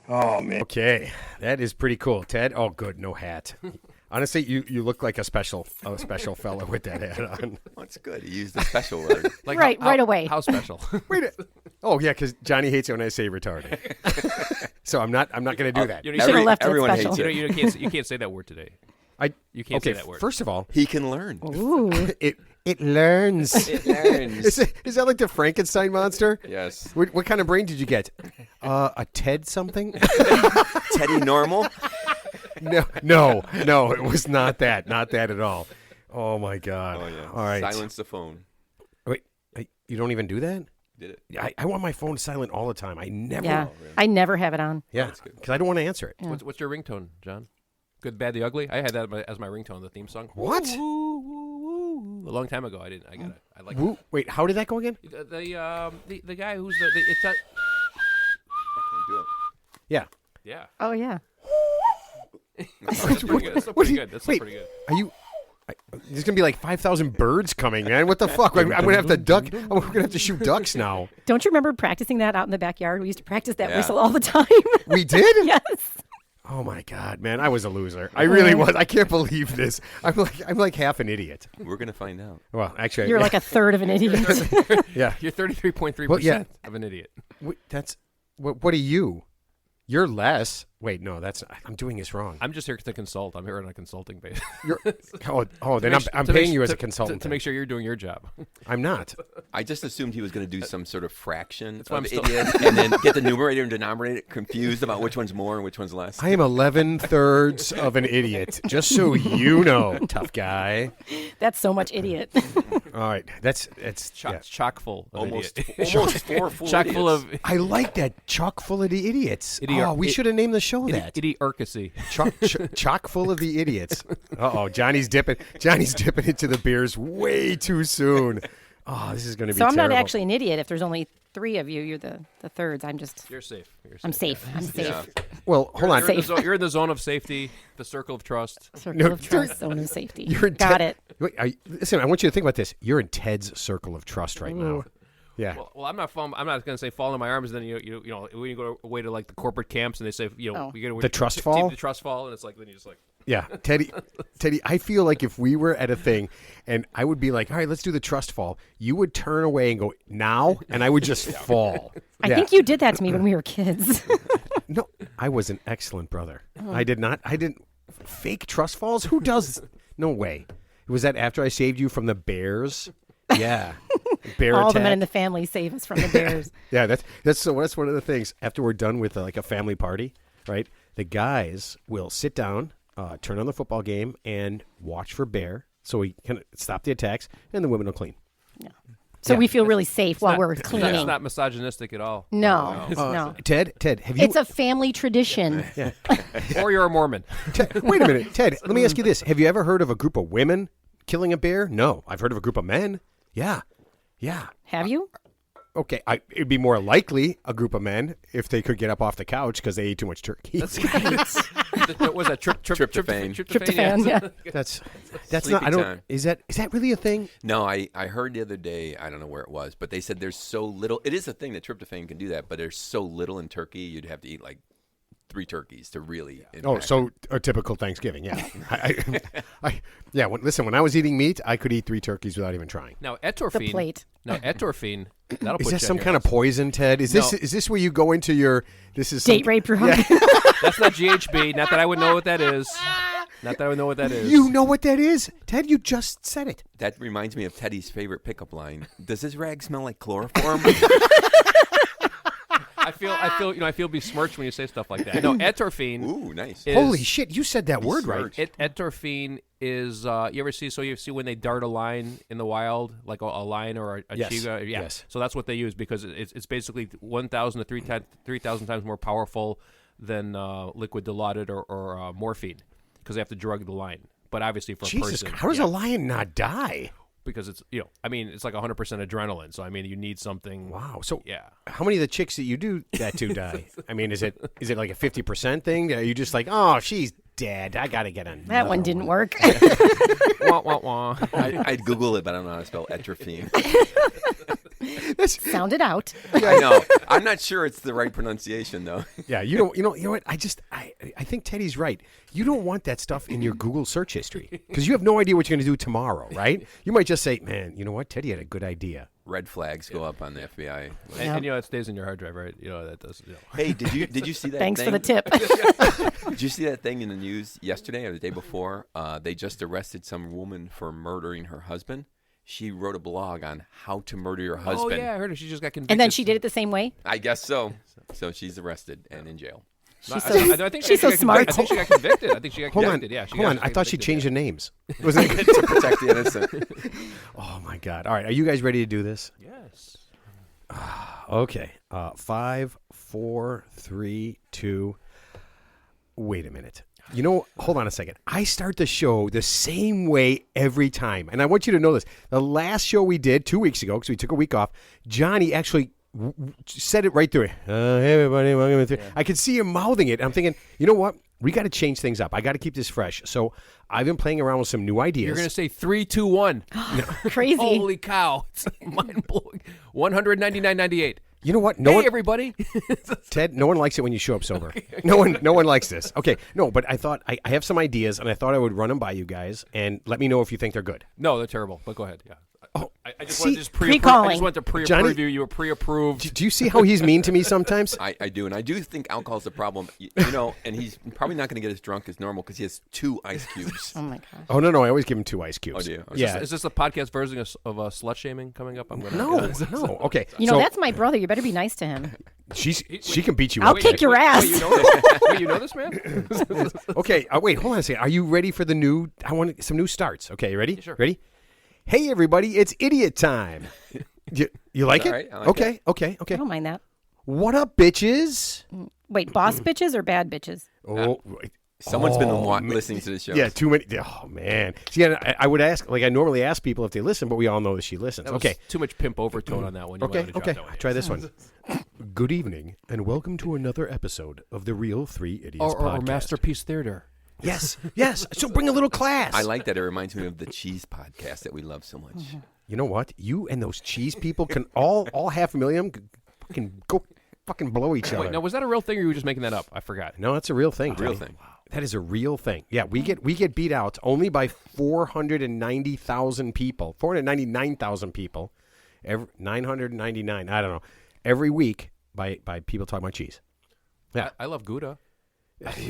Oh, man. Okay, that is pretty cool, Ted. Oh, good, no hat. Honestly, you look like a special fellow with that hat on. Well, it's good. He used the special letter. Like right away. How special? Wait. Oh yeah, because Johnny hates it when I say retarded. So I'm not going to do that. You should have left it everyone special. hates it. You can't say that word today. You can't Okay, say that word. first of all, He can learn. Ooh. it learns. It learns. Is that like the Frankenstein monster? Yes. What kind of brain did you get? A Ted something? Teddy Normal. No, it was not that. Not that at all. Oh my God. Oh yeah. All right. Silence the phone. Wait, you don't even do that? Did it? I want my phone silent all the time. I never. Yeah, really? I never have it on. Yeah, because I don't want to answer it. Yeah. What's your ringtone, John? Good, bad, the ugly. I had that as my ringtone, the theme song. What? Woo, woo, woo. A long time ago, I didn't. I got it. I like Woo, wait, how did that go again? the guy who's the it's I can't do it. Yeah. yeah. Oh yeah. That's pretty good. That's still pretty good. That's still Wait, pretty good. are you? There's gonna be like 5,000 birds coming, man. What the fuck? I'm gonna have to duck. We're gonna have to shoot ducks now. Don't you remember practicing that out in the backyard? We used to practice that Yeah. whistle all the time. We did? Yes. Oh my God, man! I was a loser. I really was. I can't believe this. I'm like half an idiot. We're gonna find out. Well, actually, You're like a third of an idiot. yeah. You're 33.3% Well, yeah. of an idiot. Wait, that's what are you? You're less. Wait, no, I'm doing this wrong. I'm just here to consult. I'm here on a consulting basis. You're, then I'm paying you as a consultant. to make sure you're doing your job. I'm not. I just assumed he was going to do some sort of fraction why of I'm still- idiot and then get the numerator and denominator confused about which one's more and which one's less. I am 11/3 of an idiot. Just so you know, tough guy. That's so much idiot. All right, it's Chock full of almost idiot. almost four full Chock full idiots. of I like that. Chock full of the idiots. We should have named the show that. idiocracy. Chock full of the idiots. Uh-oh, Johnny's dipping into the beers way too soon. Oh, this is going to be So I'm terrible. not actually an idiot. If there's only three of you, you're the thirds. You're safe. I'm safe. I'm safe. Yeah. Well, hold on. You're in the zone of safety, the circle of trust. Circle of trust, zone of safety. You're in Got it. Wait, listen, I want you to think about this. You're in Ted's circle of trust right now. Ooh. Yeah. Well, I'm not going to say fall in my arms. And then you know when you go away to like the corporate camps and they say you get The trust fall? the trust fall, and it's like then you just like Yeah, Teddy, I feel like if we were at a thing and I would be like, all right, let's do the trust fall, you would turn away and go, now? And I would just fall. I Yeah. think you did that to me when we were kids. No, I was an excellent brother. I didn't. Fake trust falls? Who does? No way. Was that after I saved you from the bears? Yeah. Bear All the attack. men in the family save us from the bears. Yeah, that's one of the things. After we're done with like a family party, right? The guys will sit down, turn on the football game, and watch for bear, so we can stop the attacks, and the women will clean. So Yeah. we feel really safe while we're it's cleaning. not misogynistic at all. No, no. Ted, have you? It's a family tradition. Or you're a Mormon. Wait a minute, Ted. Let me ask you this: have you ever heard of a group of women killing a bear? No, I've heard of a group of men. Yeah. Have you? Okay, it'd be more likely a group of men if they could get up off the couch because they ate too much turkey. What was that? Tryptophan. Tryptophan, yeah. That's Sleepy not. I don't. time. Is that really a thing? No, I heard the other day, I don't know where it was, but they said there's so little. It is a thing that tryptophan can do that, but there's so little in turkey, you'd have to eat like 3 turkeys to really impact Oh, so it. a typical Thanksgiving, yeah. Listen, when I was eating meat, I could eat 3 turkeys without even trying. Now The etorphine. plate. Now etorphine. That'll Is put that you some on kind your of poison, Ted? Is this where you go into your Date rape drug. ass. That's not GHB. Not that I would know what that is. Not that I would know what that is. You know what that is, Ted? You just said it. That reminds me of Teddy's favorite pickup line. Does this rag smell like chloroform? I feel besmirched when you say stuff like that. No, etorphine. Ooh, nice. is- Holy shit! You said that word right. Besmirched. Etorphine is you ever see when they dart a lion in the wild, like a lion or a Yes. cheetah? Yeah. Yes. So that's what they use because it's basically 1,000 to 3,000 times more powerful than liquid dilaudid or morphine because they have to drug the lion. But obviously for a Jesus, person, how does a lion not die? because it's it's like 100% adrenaline. So I mean, you need something. Wow. So Yeah. how many of the chicks that you do that to die? I mean, is it like a 50% thing? Are you just like, oh, she's Dad. I got to get on That one didn't work. Wah, wah, wah. I'd Google it, but I don't know how to spell atropine. Sound it out. I know. I'm not sure it's the right pronunciation, though. Yeah, you know what? I think Teddy's right. You don't want that stuff in your Google search history because you have no idea what you're going to do tomorrow, right? You might just say, "Man, you know what? Teddy had a good idea." Red flags go up on the FBI. And it stays in your hard drive, right? That does. Hey, did you see that? Thanks thing? for the tip. Did you see that thing in the news yesterday or the day before? They just arrested some woman for murdering her husband. She wrote a blog on how to murder your husband. Oh yeah, I heard her. She just got convicted. And then she did it the same way. I guess so. So she's arrested and in jail. No, She's so, I think she's she so got smart. I think she got convicted. I think she got Hold on, convicted. Yeah, hold on. I thought she changed the names. Wasn't it? To protect the innocent. Oh my God! All right, are you guys ready to do this? Yes. Okay. 5, 4, 3, 2. Wait a minute. Hold on a second. I start the show the same way every time. And I want you to know this. The last show we did 2 weeks ago, because we took a week off, Johnny actually said it right through it. Hey, everybody, welcome to... I could see him mouthing it. I'm thinking, you know what? We got to change things up. I got to keep this fresh. So I've been playing around with some new ideas. You're going to say 3, 2, 1. Crazy. Holy cow. It's mind blowing. 199.98. You know what? Hey, everybody. Ted, no one likes it when you show up sober. No one likes this. Okay, no, but I thought I have some ideas, and I thought I would run them by you guys, and let me know if you think they're good. No, they're terrible, but go ahead. Yeah. Oh, I just see, wanted to pre-calling. I just wanted to Johnny- preview. You were pre-approved. Do you see how he's mean to me sometimes? I do, and I do think alcohol's the problem. And he's probably not going to get as drunk as normal because he has 2 ice cubes. Oh my gosh. Oh, no, I always give him 2 ice cubes. Oh, do you? Yeah. Is this a podcast version of slut shaming coming up? I'm gonna No. Okay. You know, so that's my brother. You better be nice to him. she can beat you I'll up. kick your ass. Wait, you know this? Wait, you know this, man? Okay. Wait. Hold on a second. Are you ready for the new? I want some new starts. Okay. You ready? Sure. Ready? Hey, everybody! It's idiot time. You like All it? right, I like Okay. Okay. I don't mind that. What up, bitches? Wait, boss bitches or bad bitches? Oh. Someone's been man. listening to the show. Yeah, too many. Oh man. See, I would ask, like I normally ask people if they listen, but we all know that she listens. That was Okay. too much pimp overtone on that one. You Okay. wanted to drop Okay. that one. Try this one. Good evening, and welcome to another episode of the Real 3 Idiots Or podcast. Masterpiece Theater. Yes. So bring a little class. I like that. It reminds me of the cheese podcast that we love so much. You know what? You and those cheese people can all 500,000 fucking go fucking blow each other. Wait, now was that a real thing, or you were just making that up? I forgot. No, that's a real thing. Real Teddy. thing. That is a real thing. Yeah, we get beat out only by 490,000 people, 499,000 people, 999. I don't know, every week by people talking about cheese. Yeah, I love Gouda.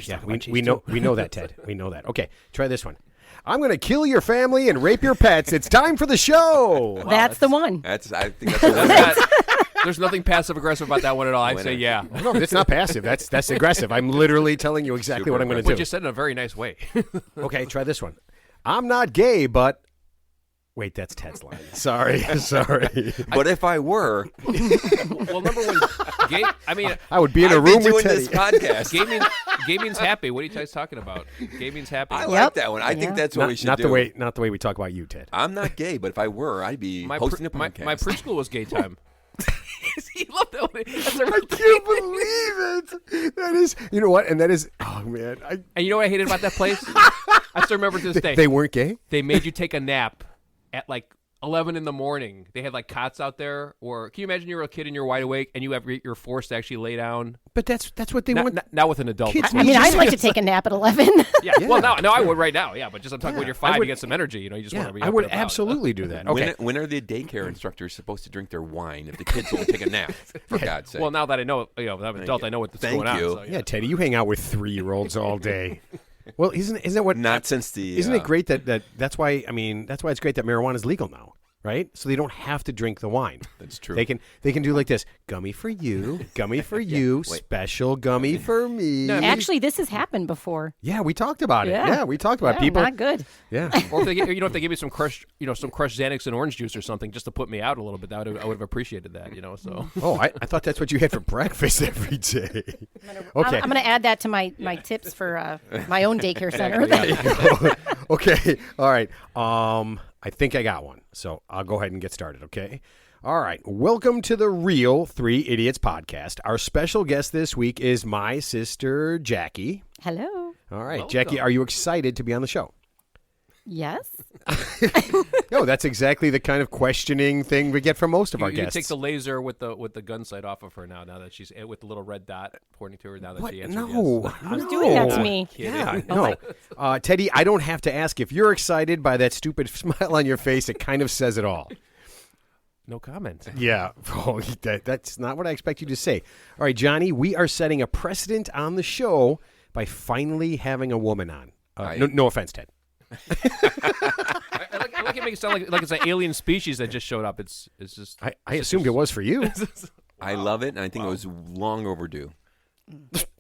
yeah. We know that, Ted. We know that. Okay, try this one. I'm going to kill your family and rape your pets. It's time for the show. That's the one. I think that's There's nothing passive aggressive about that one at all. I'd say yeah. No, it's not passive. That's aggressive. I'm literally telling you exactly what I'm going to But do. you said it in a very nice way. Okay, try this one. I'm not gay, but wait, that's Ted's line. Sorry. But if I were, Well, number one, gay. I mean, I would be in a I'd be room doing with Teddy. this podcast. gay means happy. What are you guys talking about? Gay means happy. I Yep. like that one. I think Yeah. that's what we should not do. the way we talk about you, Ted. I'm not gay, but if I were, I'd be hosting a podcast. My preschool was gay time. You love that one. That's a I can't believe it. That is, you know what? And that is, oh man, And you know what I hated about that place? I still remember to this day. they weren't gay. They made you take a nap at like 11 in the morning. They had like cots out there. Or can you imagine you're a kid and you're wide awake and you're forced to actually lay down? But that's what they want. Not with an adult. Kids Of I course. mean, I'd like to take a nap at 11. Yeah. Well, no, I would right now. Yeah, but just I'm talking when you're 5, would- you get some energy. You know, you just want to be. I up would and about. absolutely do that. Okay. When are the daycare instructors supposed to drink their wine if the kids won't take a nap? For God's sake. Well, now that I know, that I'm an adult, you. I know what's Thank going you. on. So, Yeah, Teddy, you hang out with 3-year-olds all day. Well, isn't that what? Not since the. Isn't it great that's why? I mean, that's why it's great that marijuana is legal now, right? So they don't have to drink the wine. That's true. They can do like this: gummy for you, gummy for you, special gummy for me. No, Actually, this has happened before. Yeah, we talked about it. Yeah. Yeah, we talked about Yeah, people. not good. Yeah. Or if they if they give me some crushed Xanax and orange juice or something just to put me out a little bit, I would have appreciated that. So Oh, I thought that's what you had for breakfast every day. Okay. I'm going to add that to my tips for my own daycare center. Okay. All right. I think I got one. So I'll go ahead and get started, okay? All right. Welcome to the Real 3 Idiots podcast. Our special guest this week is my sister, Jackie. Hello. All right, Welcome. Jackie, are you excited to be on the show? Yes. No, that's exactly the kind of questioning thing we get from most of our You guests. take the laser with the gun sight off of her now that she's with the little red dot pointing to her now that What? she answered No. yes. Who's doing that to me? Yeah, no. Teddy, I don't have to ask. If you're excited by that stupid smile on your face, it kind of says it all. No comment. Yeah. Oh, that's not what I expect you to say. All right, Johnny, we are setting a precedent on the show by finally having a woman on. No offense, Ted. I like it make it sound like it's an alien species that just showed up. It's just. I assumed it was for you. I love it, and I think it was long overdue.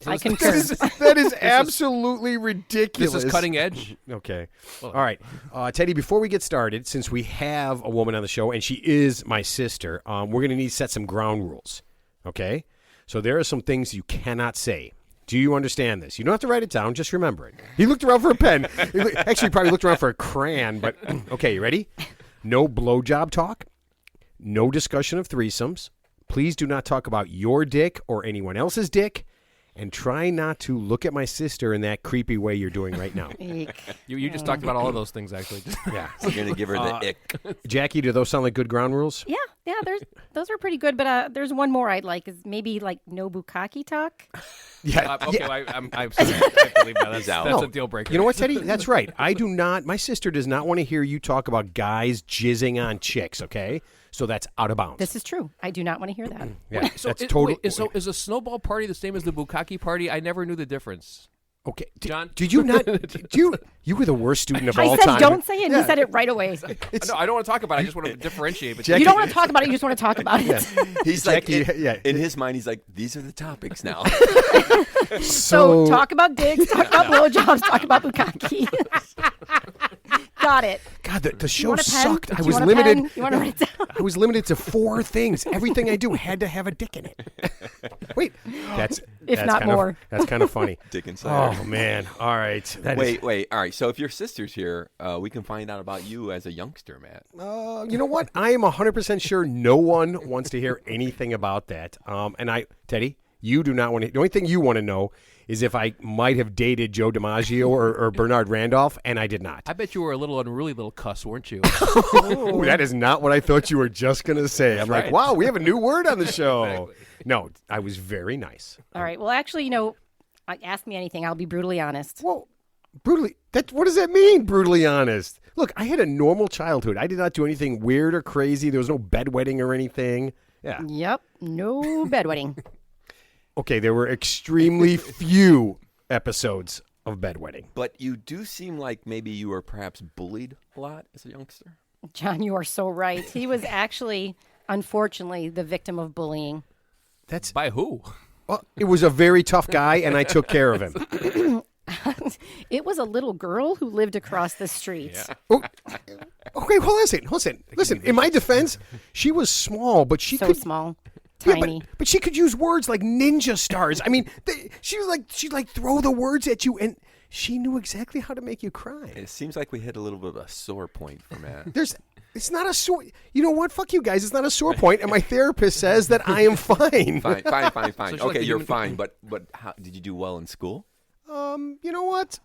I concur. That is absolutely ridiculous. This is cutting edge. Okay. All right. Teddy, before we get started, since we have a woman on the show, and she is my sister, we're going to need to set some ground rules. Okay? So there are some things you cannot say. Do you understand this? You don't have to write it down. Just remember it. He looked around for a pen. Actually, he probably looked around for a crayon. But, okay, you ready? No blowjob talk. No discussion of threesomes. Please do not talk about your dick or anyone else's dick. And try not to look at my sister in that creepy way you're doing right now. You just talked about all of those things actually. Yeah. You're going to give her the ick. Jackie, do those sound like good ground rules? Yeah, those are pretty good. But there's one more I'd like is maybe like no bukkake talk. Yeah. Okay, I'm sorry. I believe that. That's a deal breaker. You know what, Teddy? That's right. I do not. My sister does not want to hear you talk about guys jizzing on chicks. Okay, so that's out of bounds. This is true. I do not want to hear that. Yeah, So that's totally. So is a snowball party the same as the bukkake party? I never knew the difference. Okay, John? Did you not? You were the worst student of all I said time. don't say it, and you said it right away. No, I don't want to talk about it. I just want to differentiate. But Jackie- You don't want to talk about it. You just want to talk about it. He's Jackie, like, in his mind, he's like, these are the topics now. So talk about dicks, talk about blowjobs, talk about bukkake. Got it. God, the You show want a pen? sucked. Do I you was want a limited. pen? You want to write it down? I was limited to 4 things. Everything I do had to have a dick in it. Wait, that's not kind of- more. that's kind of funny. Dick inside. Oh man! All right. That is- Wait. All right. So if your sister's here, we can find out about you as a youngster, Matt. You know what? I am 100% sure no one wants to hear anything about that. Teddy, you do not want to. The only thing you want to know is if I might have dated Joe DiMaggio or Bernard Randolph, and I did not. I bet you were a little unruly little cuss, weren't you? Ooh, that is not what I thought you were just going to say. I'm like, wow, we have a new word on the show. Exactly. No, I was very nice. All right. Well, actually, ask me anything. I'll be brutally honest. Well, brutally. What does that mean, brutally honest? Look, I had a normal childhood. I did not do anything weird or crazy. There was no bedwetting or anything. Yeah. Yep. No bedwetting. Okay, there were extremely few episodes of bedwetting. But you do seem like maybe you were perhaps bullied a lot as a youngster. John, you are so right. He was actually, unfortunately, the victim of bullying. That's By who? well, it was a very tough guy, and I took care of him. It was a little girl who lived across the street. Oh, okay, well, listen. In my defense, she was small, but she So could small. Yeah, Tiny. but she could use words like ninja stars. I mean, she'd throw the words at you, and she knew exactly how to make you cry. It seems like we hit a little bit of a sore point for Matt. It's not a sore. You know what? Fuck you guys. It's not a sore point, and my therapist says that I am fine. Fine. So she's Okay, like the you're human- fine. But how, did you do well in school? You know what?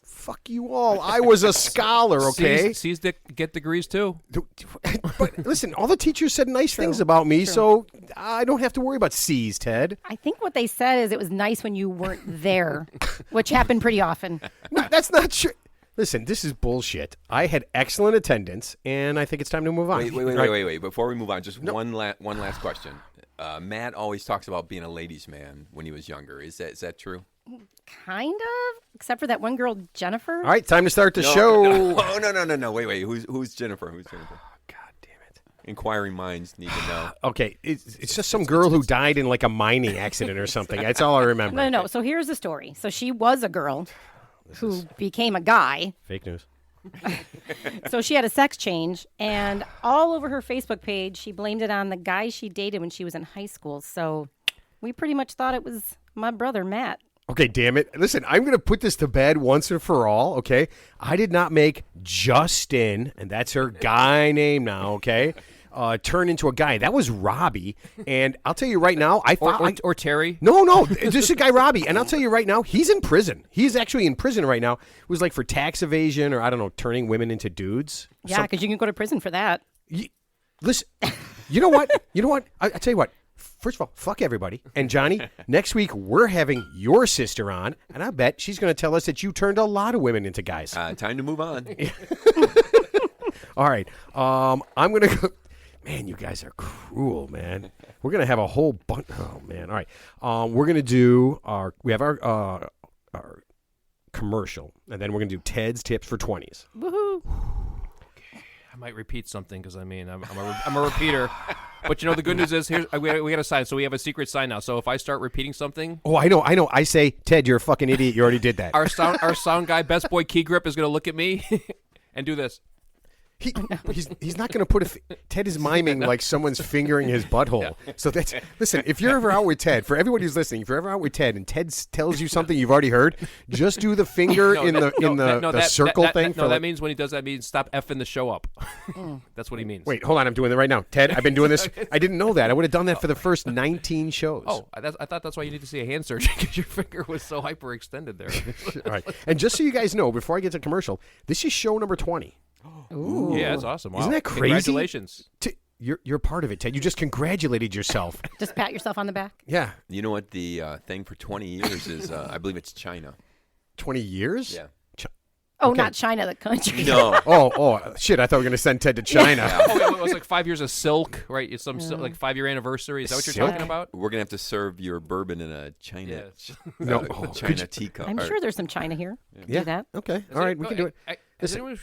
Fuck you all. I was a scholar, okay? C's get degrees too. But listen, all the teachers said nice things about me, so I don't have to worry about C's, Ted. I think what they said is it was nice when you weren't there, which happened pretty often. No, that's not true. Listen, this is bullshit. I had excellent attendance, and I think it's time to move on. Wait. Before we move on, just one last question. Matt always talks about being a ladies' man when he was younger. Is that true? Kind of, except for that one girl, Jennifer. All right, time to start the show. No. Wait. Who's Jennifer? God damn it. Inquiring minds need to know. Okay, it's just some girl who died in like a mining accident or something. That's all I remember. No. So here's the story. So she was a girl who became a guy. Fake news. So she had a sex change, and all over her Facebook page, she blamed it on the guy she dated when she was in high school. So we pretty much thought it was my brother, Matt. Okay, damn it. Listen, I'm going to put this to bed once and for all, okay? I did not make Justin, and that's her guy name now, okay? turn into a guy. That was Robbie. And I'll tell you right now, or Terry. No, this is guy Robbie. And I'll tell you right now, he's in prison. He's actually in prison right now. It was like for tax evasion or, I don't know, turning women into dudes. Yeah, because you can go to prison for that. Listen, you know what? I tell you what. First of all, fuck everybody. And Johnny, next week we're having your sister on, and I bet she's going to tell us that you turned a lot of women into guys. Time to move on. All right. I'm going to go. Man, you guys are cruel, man. We're going to have a whole bunch. Oh, man. All right. We're going to do we have our commercial, and then we're going to do Ted's tips for 20s. Woohoo. I might repeat something because I'm a repeater. But the good news is we got a sign, so we have a secret sign now. So if I start repeating something, oh, I know. I say, Ted, you're a fucking idiot. You already did that. Our sound guy, Best Boy Key Grip, is going to look at me and do this. He's not going to put Ted is miming like someone's fingering his butthole. Yeah. So listen, if you're ever out with Ted, for everybody who's listening, if you're ever out with Ted and Ted tells you something you've already heard, just do the finger in the circle thing. That means when he does that, means stop effing the show up. That's what he means. Wait, hold on, I'm doing it right now. Ted, I've been doing this. I didn't know that. I would have done that for the first 19 shows. Oh, I thought that's why you need to see a hand surgeon because your finger was so hyperextended there. All right, and just so you guys know, before I get to commercial, this is show number 20. Ooh. Yeah, that's awesome. Wow. Isn't that crazy? Congratulations. You're part of it, Ted. You just congratulated yourself. Just pat yourself on the back. Yeah. You know what the thing for 20 years is? I believe it's China. 20 years? Yeah. Oh, Okay. not China, the country. No. Oh, shit. I thought we were going to send Ted to China. Oh, it was like 5 years of silk, right? It's some like 5-year anniversary. Is that what you're Silk? talking about? We're going to have to serve your bourbon in a China, No. China teacup. I'm sure there's some China here. Yeah. Do that. Okay. All right. We can do it. Has anyone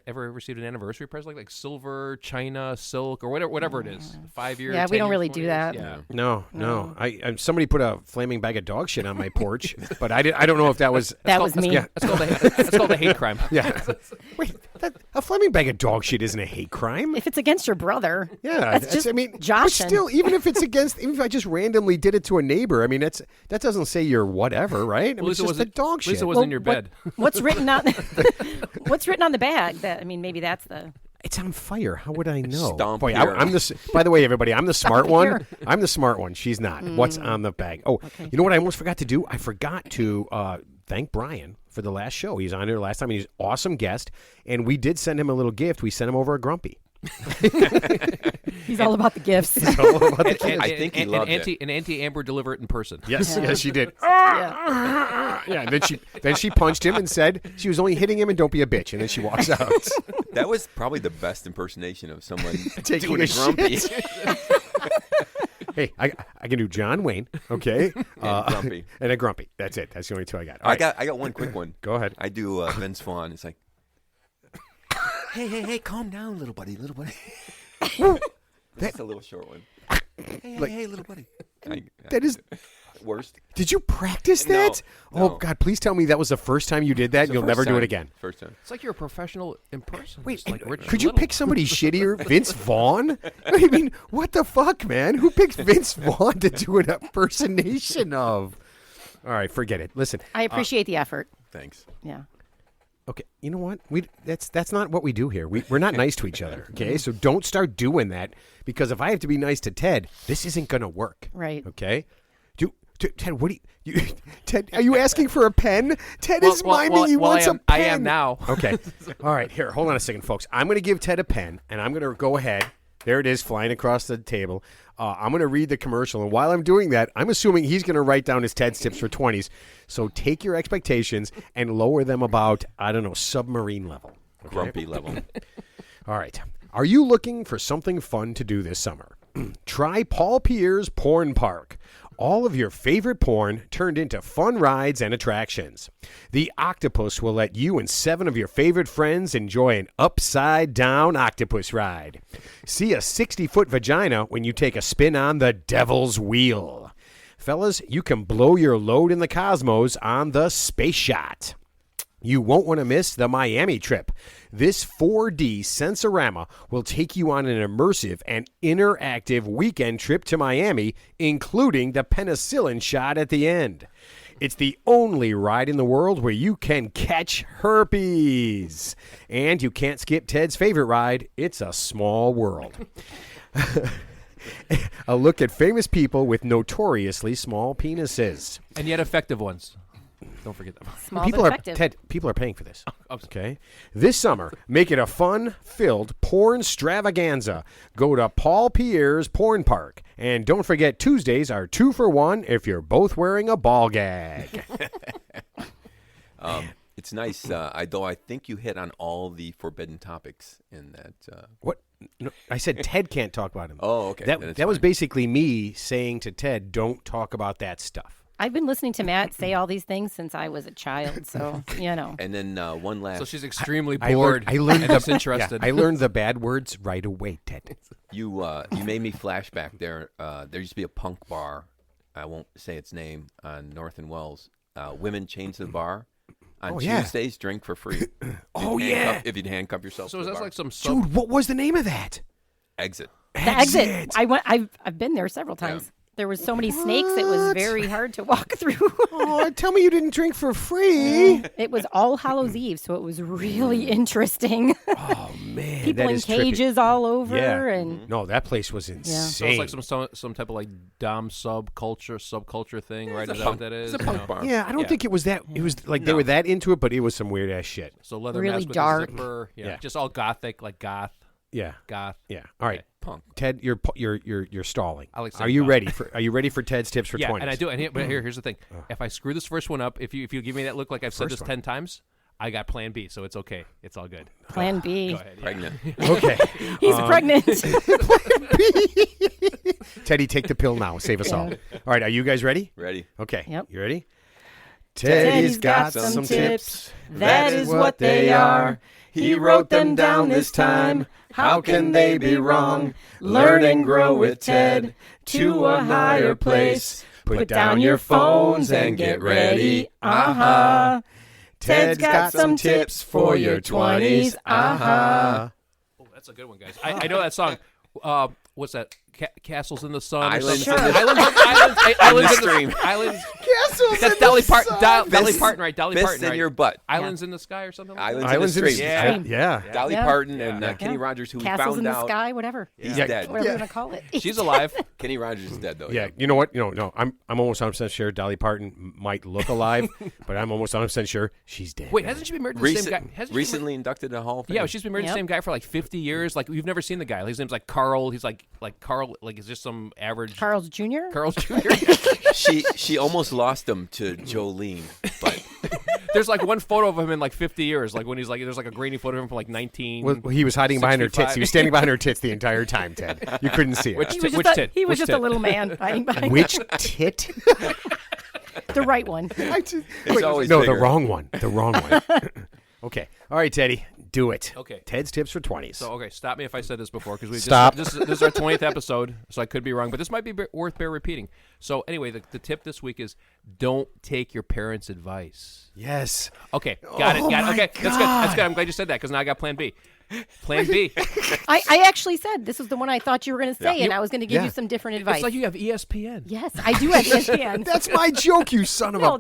ever received an anniversary present like silver, China, silk, or whatever it is? 5 years. Yeah, we 10 don't years, really 20 do years? that. Yeah. No. I somebody put a flaming bag of dog shit on my porch, but I don't know if that was. That was me. Yeah. That's called a hate crime. Yeah. Wait, a flaming bag of dog shit isn't a hate crime. If it's against your brother, Yeah, that's just but joshing. still, even if I just randomly did it to a neighbor, I mean, that doesn't say you're whatever, right? I mean, it's just a dog shit. Lisa was in your bed. What's written on What's written on the bag? Maybe that's the. It's on fire. How would I know? Stomp Boy, here. by the way, everybody, I'm the smart Stomp one. here. I'm the smart one. She's not. What's on the bag? Oh, You know what I almost forgot to do? I forgot to thank Brian for the last show. He's on here last time. He's an awesome guest, and we did send him a little gift. We sent him over a Grumpy. He's all about the gifts. I think he loved it. And Auntie Amber delivered it in person. Yes, she did. Yeah. Yeah, and then she punched him and said she was only hitting him and don't be a bitch, and then she walks out. That was probably the best impersonation of someone Taking doing a a grumpy. Hey, I can do John Wayne, okay, Grumpy. and a Grumpy. That's it. That's the only two I got. All right. I got one quick one. Go ahead. I do Vince Vaughn. It's like, hey, calm down, little buddy. That's a little short one. Hey, little buddy. That is. Worst. Did you practice that? No. Oh God! Please tell me that was the first time you did that. It's the You'll never first do it time. again. First time. It's like you're a professional impersonator. Wait, like Rich could you Little. pick somebody shittier? Vince Vaughn? I mean, what the fuck, man? Who picks Vince Vaughn to do an impersonation of? All right, forget it. Listen, I appreciate the effort. Thanks. Yeah. okay, you know what? That's not what we do here. We're not nice to each other. Okay, so don't start doing that because if I have to be nice to Ted, this isn't gonna work. Right. Okay. Ted, what do you Ted, are you asking for a pen? Ted is miming he wants a pen. I am now. Okay. All right. Here, hold on a second, folks. I'm going to give Ted a pen, and I'm going to go ahead. There it is, flying across the table. I'm going to read the commercial, and while I'm doing that, I'm assuming he's going to write down his Ted's tips for 20s. So take your expectations and lower them about, I don't know, submarine level. Okay? Grumpy level. All right. Are you looking for something fun to do this summer? Try Paul Pierre's Porn Park. All of your favorite porn turned into fun rides and attractions. The octopus will let you and 7 of your favorite friends enjoy an upside-down octopus ride. See a 60-foot vagina when you take a spin on the Devil's Wheel. Fellas, you can blow your load in the cosmos on the Space Shot. You won't want to miss the Miami trip. This 4D Sensorama will take you on an immersive and interactive weekend trip to Miami, including the penicillin shot at the end. It's the only ride in the world where you can catch herpes. And you can't skip Ted's favorite ride. It's a small world. A look at famous people with notoriously small penises. And yet effective ones. Don't forget that. Small People but are effective. Ted. People are paying for this. I'm sorry. Okay, this summer, make it a fun-filled porn stravaganza. Go to Paul Pierre's Porn Park, and don't forget Tuesdays are 2 for 1 if you're both wearing a ball gag. It's nice, though I think you hit on all the forbidden topics in that. What? No, I said Ted can't talk about him. Oh, okay. Then That it's that was fine. basically me saying to Ted, "Don't talk about that stuff." I've been listening to Matt say all these things since I was a child, so you know. And then one last. So she's extremely I bored. learned and disinterested. I learned the bad words right away, Ted. You made me flashback there. There used to be a punk bar. I won't say its name on North and Wells. Women chained to the bar. On Oh, yeah. Tuesdays, drink for free. Oh, yeah. If you'd handcuff yourself. So to is the that bar. like some Dude, what was the name of that? Exit? The exit. I've been there several times. There was so many snakes, it was very hard to walk through. Oh, tell me you didn't drink for free. It was All Hallows Eve, so it was really interesting. Oh man, People that in is trippy. cages all over, Yeah. and No, that place was So insane. it's like some type of like dom subculture thing, right? It's Is a that punk- what that is? It's a punk bar. Yeah, I don't Yeah. think it was that. It was like they were that into it, but it was some weird ass shit. So leather Really mask with dark. a zipper. Yeah. Yeah. Just all gothic, like goth. Yeah, Goth. yeah. All right, Punk. Ted, you're stalling. I like Are saying you goth. ready for? Are you ready for Ted's tips for Yeah, 20s? and I do. And here's the thing: if I screw this first one up, if you give me that look like I've said First this one. 10 times, I got Plan B, so it's okay. It's all good. Plan B. Go ahead. Yeah. Pregnant. Okay, He's pregnant. Teddy, take the pill now. Save us all. All right, are you guys ready? Ready? Okay. Yep. You ready? Teddy's got some tips. That is what they are. He wrote them down this time. How can they be wrong? Learn and grow with Ted to a higher place. Put down your phones and get ready. Uh-huh. Ted's got some tips for your 20s. Uh-huh. Oh, that's a good one, guys. I know that song. What's that? Castles in the Sun. or Islands something? in the- Islands in the stream. Islands. Castles That's Dolly Parton. Dolly Parton, right? Dolly Fists Parton, in right? your butt. Islands in the Sky or something. Like that? Islands in the stream. Yeah. Yeah. Dolly Yeah. Parton and Yeah. Kenny Rogers, who we Castles found in the out sky, whatever. he's Yeah. dead. Whatever we're going to call it. She's alive. Kenny Rogers is dead though. Yeah, you know what? No. I'm almost 100% sure Dolly Parton might look alive, but I'm almost 100% sure she's dead. Wait, hasn't she been married to the same guy? Hasn't she been Recently inducted to the Hall of Fame. Yeah, she's been married to the Yep. same guy for like 50 years. Like you've never seen the guy. His name's like Carl. He's like Carl. Like he's just some average Carl's Jr.? Carl's Jr. she almost lost him to Jolene, but There's like one photo of him in like 50 years. Like when he's like, there's like a grainy photo of him from like 19. Well, he was hiding behind her tits. 65. He was standing behind her tits the entire time, Ted. You couldn't see it. Which He was Which just, tit? he was Which just tit? a little man hiding behind Which tit? the right one. it's always No, bigger. the wrong one. The wrong one. Okay. All right, Teddy. Do it. Okay. Ted's tips for 20s. So okay, stop me if I said this before because we Stop. This is our 20th episode, so I could be wrong, but this might be worth repeating. So anyway, the tip this week is don't take your parents' advice. Yes. Okay, got it. my Okay, that's good. That's good. I'm glad you said that because now I got Plan B. Plan B. I actually said this was the one I thought you were going to say, and I was going to give Yeah. you some different advice. It's like you have ESPN. Yes, I do have ESPN. That's my joke, you son of No, a...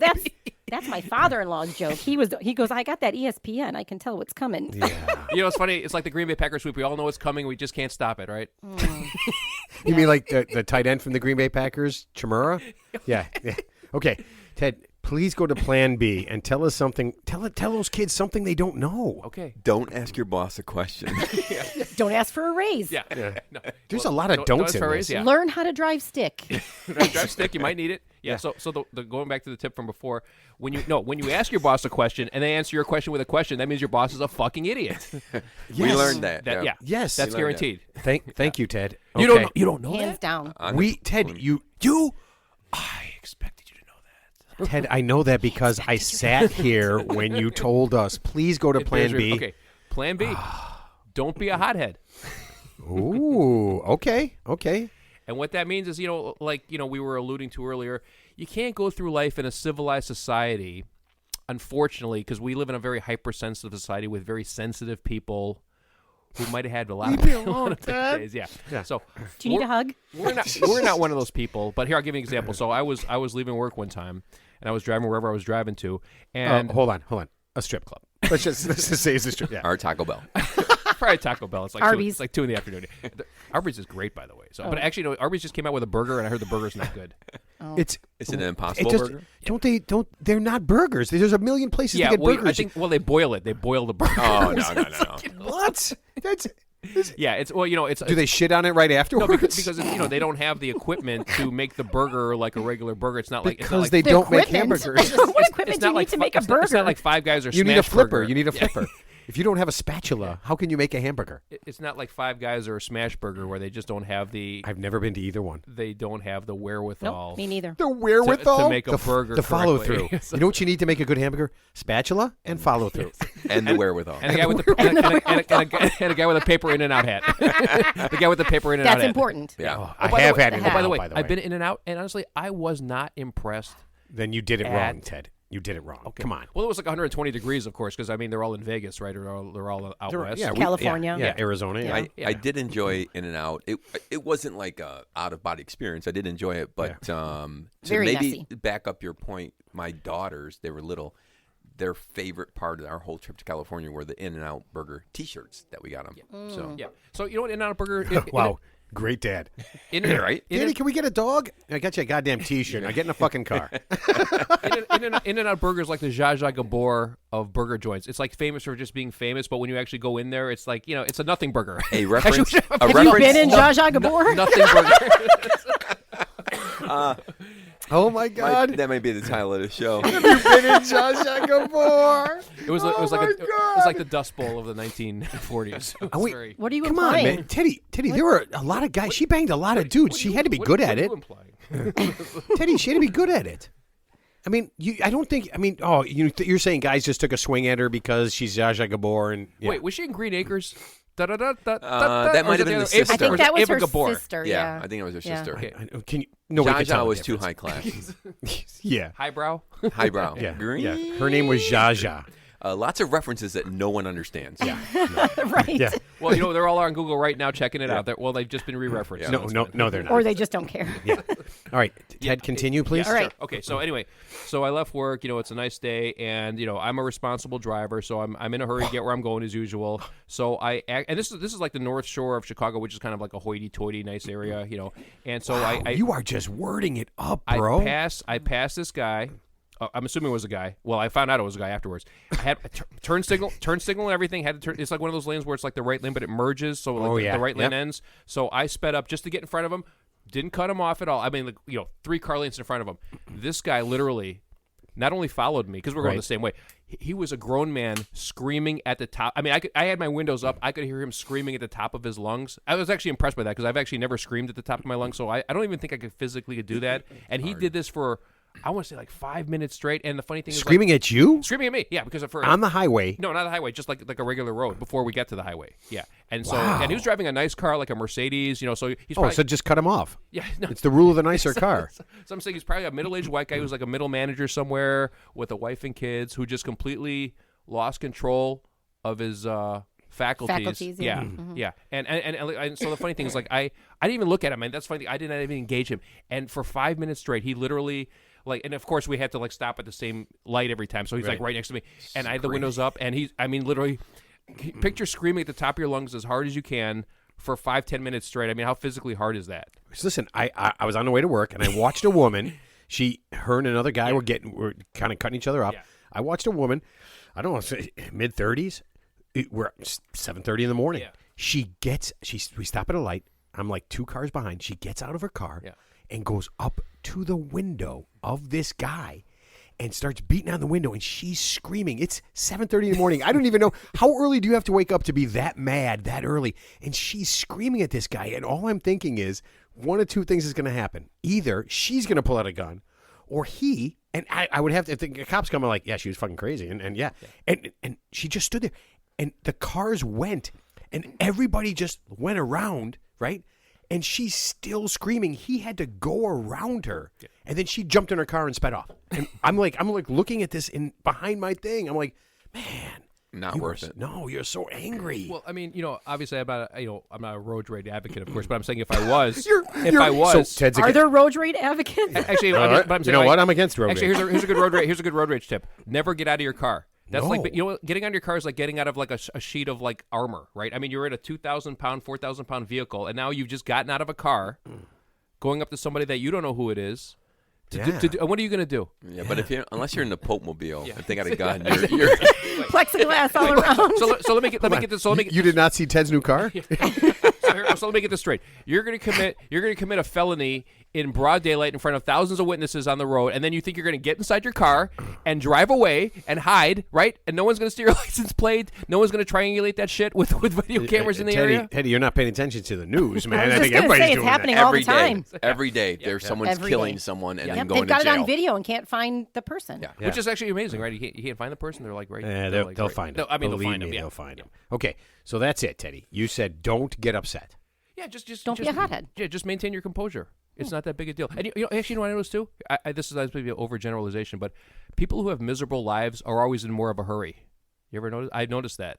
that's my father-in-law's joke. He goes, I got that ESPN. I can tell what's coming. Yeah. You know, it's funny. It's like the Green Bay Packers sweep. We all know it's coming. We just can't stop it, right? You mean like the tight end from the Green Bay Packers, Chimura? Yeah. Okay, Ted, please go to Plan B and tell us something. Tell those kids something they don't know. Okay. Don't ask your boss a question. Don't ask for a raise. Yeah. No. There's a lot of don'ts in this. Yeah. Learn how to drive stick. Drive stick. You might need it. Yeah. So the going back to the tip from before, when you ask your boss a question and they answer your question with a question, that means your boss is a fucking idiot. We learned that. Yeah. Yes. That's We learned that. guaranteed. Thank you, Ted. You Okay. don't know Hands that? down. Ted, you. I expected you to know that. Ted, I know that because I sat here when you told us, please go to Plan B. Okay. Plan B. Don't be a hothead. Ooh, okay. And what that means is, we were alluding to earlier, you can't go through life in a civilized society, unfortunately, because we live in a very hypersensitive society with very sensitive people who might have had a lot of bad days. Yeah. So Do you need a hug? we're not one of those people. But here, I'll give you an example. So I was leaving work one time, and I was driving wherever I was driving to. And hold on. A strip club. Let's just say it's a strip. Yeah. Or Taco Bell. probably Taco Bell. It's like Arby's. It's like 2 in the afternoon. Arby's is great, by the way. So, but actually, Arby's just came out with a burger, and I heard the burger's not good. It's an impossible burger. They're not burgers. There's a million places to get burgers. I think they boil it. They boil the burger. Oh no. What? Yeah, it's it's. Do they shit on it right afterwards? No, because they don't have the equipment to make the burger like a regular burger. It's not like because they don't make hamburgers. What equipment do you need to make a burger? It's not like Five Guys or you need a flipper. Burger. You need a flipper. If you don't have a spatula, how can you make a hamburger? It's not like Five Guys or a Smash Burger where they just don't have the. I've never been to either one. They don't have the wherewithal. Nope, me neither. The wherewithal to make a burger. The follow through. correctly. You know what you need to make a good hamburger? Spatula and follow through. And the wherewithal. And a guy with and a guy with a paper In-N-Out hat. The guy with the paper In-N-Out hat. That's important. Yeah. Oh, I have had it. By the way, I've been In-N-Out, and honestly, I was not impressed. Then you did it wrong, Ted. You did it wrong. Okay. Come on. Well, it was like 120 degrees, of course, because they're all in Vegas, right? They're all out west. Yeah, California. Yeah, Arizona. Yeah. I did enjoy In-N-Out. It wasn't like a out of body experience. I did enjoy it, but to Very maybe messy. back up your point, my daughters, they were little. Their favorite part of our whole trip to California were the In-N-Out burger T-shirts that we got them. So Yeah. So you know what? In-N-Out Burger. Wow. Great dad. right? Daddy, can we get a dog? I got you a goddamn T-shirt. Now get in a fucking car. In-N-Out Burger is like the Zsa Zsa Gabor of burger joints. It's like famous for just being famous, but when you actually go in there, it's like it's a nothing burger. A reference. Have you been in Zsa Zsa Gabor? Nothing burger. Oh my God. That might be the title of the show. You've been in Zsa Zsa Gabor. It was like the Dust Bowl of the 1940s. Wait, What are you Come on, implying? man. Teddy, there were a lot of guys. She banged a lot of dudes. She had to be good at it. Teddy, she had to be good at it. I mean, I don't think. I mean, you're saying guys just took a swing at her because she's Zsa Zsa Gabor and Wait, was she in Green Acres? That might have been the sister. I think that was Ava her Gabor. sister. Yeah, I think it was her sister. Okay. Can you? Nobody Zsa can tell Zsa the was too difference. high class. Yeah. Highbrow. Highbrow. Yeah. Green. Yeah. Her name was Zsa Zsa. Lots of references that no one understands. Yeah. Right. Yeah. Well, they're all on Google right now checking it out. They've just been re-referenced. No, they're not. Or they just don't care. Yeah. All right, Ted, continue, please. All right. Okay, so anyway, I left work. It's a nice day, and I'm a responsible driver, so I'm in a hurry to get where I'm going as usual. So and this is like the North Shore of Chicago, which is kind of like a hoity-toity nice area, And so Wow, you are just wording it up, bro. I passed this guy. I'm assuming it was a guy. Well, I found out it was a guy afterwards. I had a turn signal and everything. Had to turn. It's like one of those lanes where it's like the right lane, but it merges, so the right lane ends. So I sped up just to get in front of him. Didn't cut him off at all. I mean, 3 car lanes in front of him. This guy literally not only followed me because we're going the same way. He was a grown man screaming at the top. I mean, I had my windows up. I could hear him screaming at the top of his lungs. I was actually impressed by that because I've actually never screamed at the top of my lungs. So I don't even think I could physically do that. And he did this for, I want to say, like 5 minutes straight. And the funny thing is, screaming at you? Screaming at me, yeah, because of on the highway. No, not the highway, just like a regular road before we get to the highway. Yeah, and so and he was driving a nice car, like a Mercedes. So he's probably, so just cut him off. Yeah, no. It's the rule of the nicer car. So I'm saying he's probably a middle-aged white guy who's like a middle manager somewhere with a wife and kids who just completely lost control of his faculties. yeah. Yeah. And so the funny thing is, like, I didn't even look at him, and that's funny. I didn't even engage him. And for 5 minutes straight, he literally, like, and of course we had to like stop at the same light every time. So he's like right next to me, and I had the windows up, and literally, picture screaming at the top of your lungs as hard as you can for 5-10 minutes straight. I mean, how physically hard is that? Listen, I was on the way to work, and I watched a woman. Her and another guy were kind of cutting each other off. Yeah. I watched a woman, I don't know, mid-30s. We're 7:30 in the morning. Yeah. We stop at a light. I'm like 2 cars behind. She gets out of her car and goes up to the window of this guy and starts beating on the window, and she's screaming. It's 7:30 in the morning. I don't even know, how early do you have to wake up to be that mad that early? And she's screaming at this guy, and all I'm thinking is one of two things is going to happen. Either she's going to pull out a gun, or he, and I would have to, if the cops come, I'm like, yeah, she was fucking crazy. And she just stood there. And the cars went, and everybody just went around, right? And she's still screaming. He had to go around her, and then she jumped in her car and sped off. And I'm like looking at this behind my thing. I'm like, man, Not worth it. No, you're so angry. Well, I mean, obviously, I'm not a road rage advocate, of course, but I'm saying if I was, So Ted's Are there road rage advocates? actually, but I'm saying, you know what? I'm against road Actually, rage. here's a good road rage tip. Never get out of your car. That's like, getting out of your car is like getting out of like a sheet of like armor, right? I mean, you're in a 2,000-pound, 4,000-pound vehicle, and now you've just gotten out of a car, going up to somebody that you don't know who it is. What are you going to do? Yeah, but unless you're in the Pope Mobile, if they got a gun, you're Plexiglass all around. So let me get this. You did not see Ted's new car? So let me get this straight. You're going to commit a felony in broad daylight in front of thousands of witnesses on the road, and then you think you're going to get inside your car and drive away and hide, right? And no one's going to steal your license plate. No one's going to triangulate that shit with video cameras in the area. Teddy, you're not paying attention to the news, man. I was I think just gonna everybody's say, it's doing happening that. all the time. Every day, there's someone's Every killing day. someone and Yep, then going they've got to jail. it on video and can't find the person. Yeah. Which is actually amazing, right? You can't find the person. They're like, right? They'll find him. I mean, they'll Believe find him. me, Yeah. they'll find him. Okay, so that's it, Teddy. You said don't get upset. Yeah, just Don't be a hothead. Yeah, just maintain your composure. It's not that big a deal. And actually, you know what I noticed too? This is maybe an overgeneralization, but people who have miserable lives are always in more of a hurry. You ever notice? I noticed that.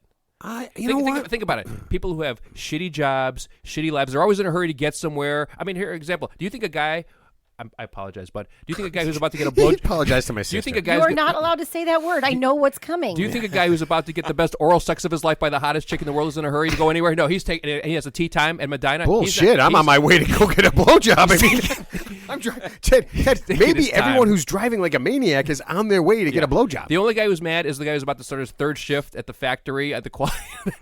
Think about it. People who have shitty jobs, shitty lives, they're always in a hurry to get somewhere. I mean, here, example. Do you think a guy? I apologize, but do you think a guy who's about to get a blow? Apologize to my sister. Do you think a guy? You are not allowed to say that word. I know what's coming. Do you think a guy who's about to get the best oral sex of his life by the hottest chick in the world is in a hurry to go anywhere? No, he has a tea time at Medina. Bullshit! I'm on my way to go get a blowjob. I mean, I'm driving. Ted, maybe everyone who's driving like a maniac is on their way to get a blowjob. The only guy who's mad is the guy who's about to start his third shift at the factory at the quality.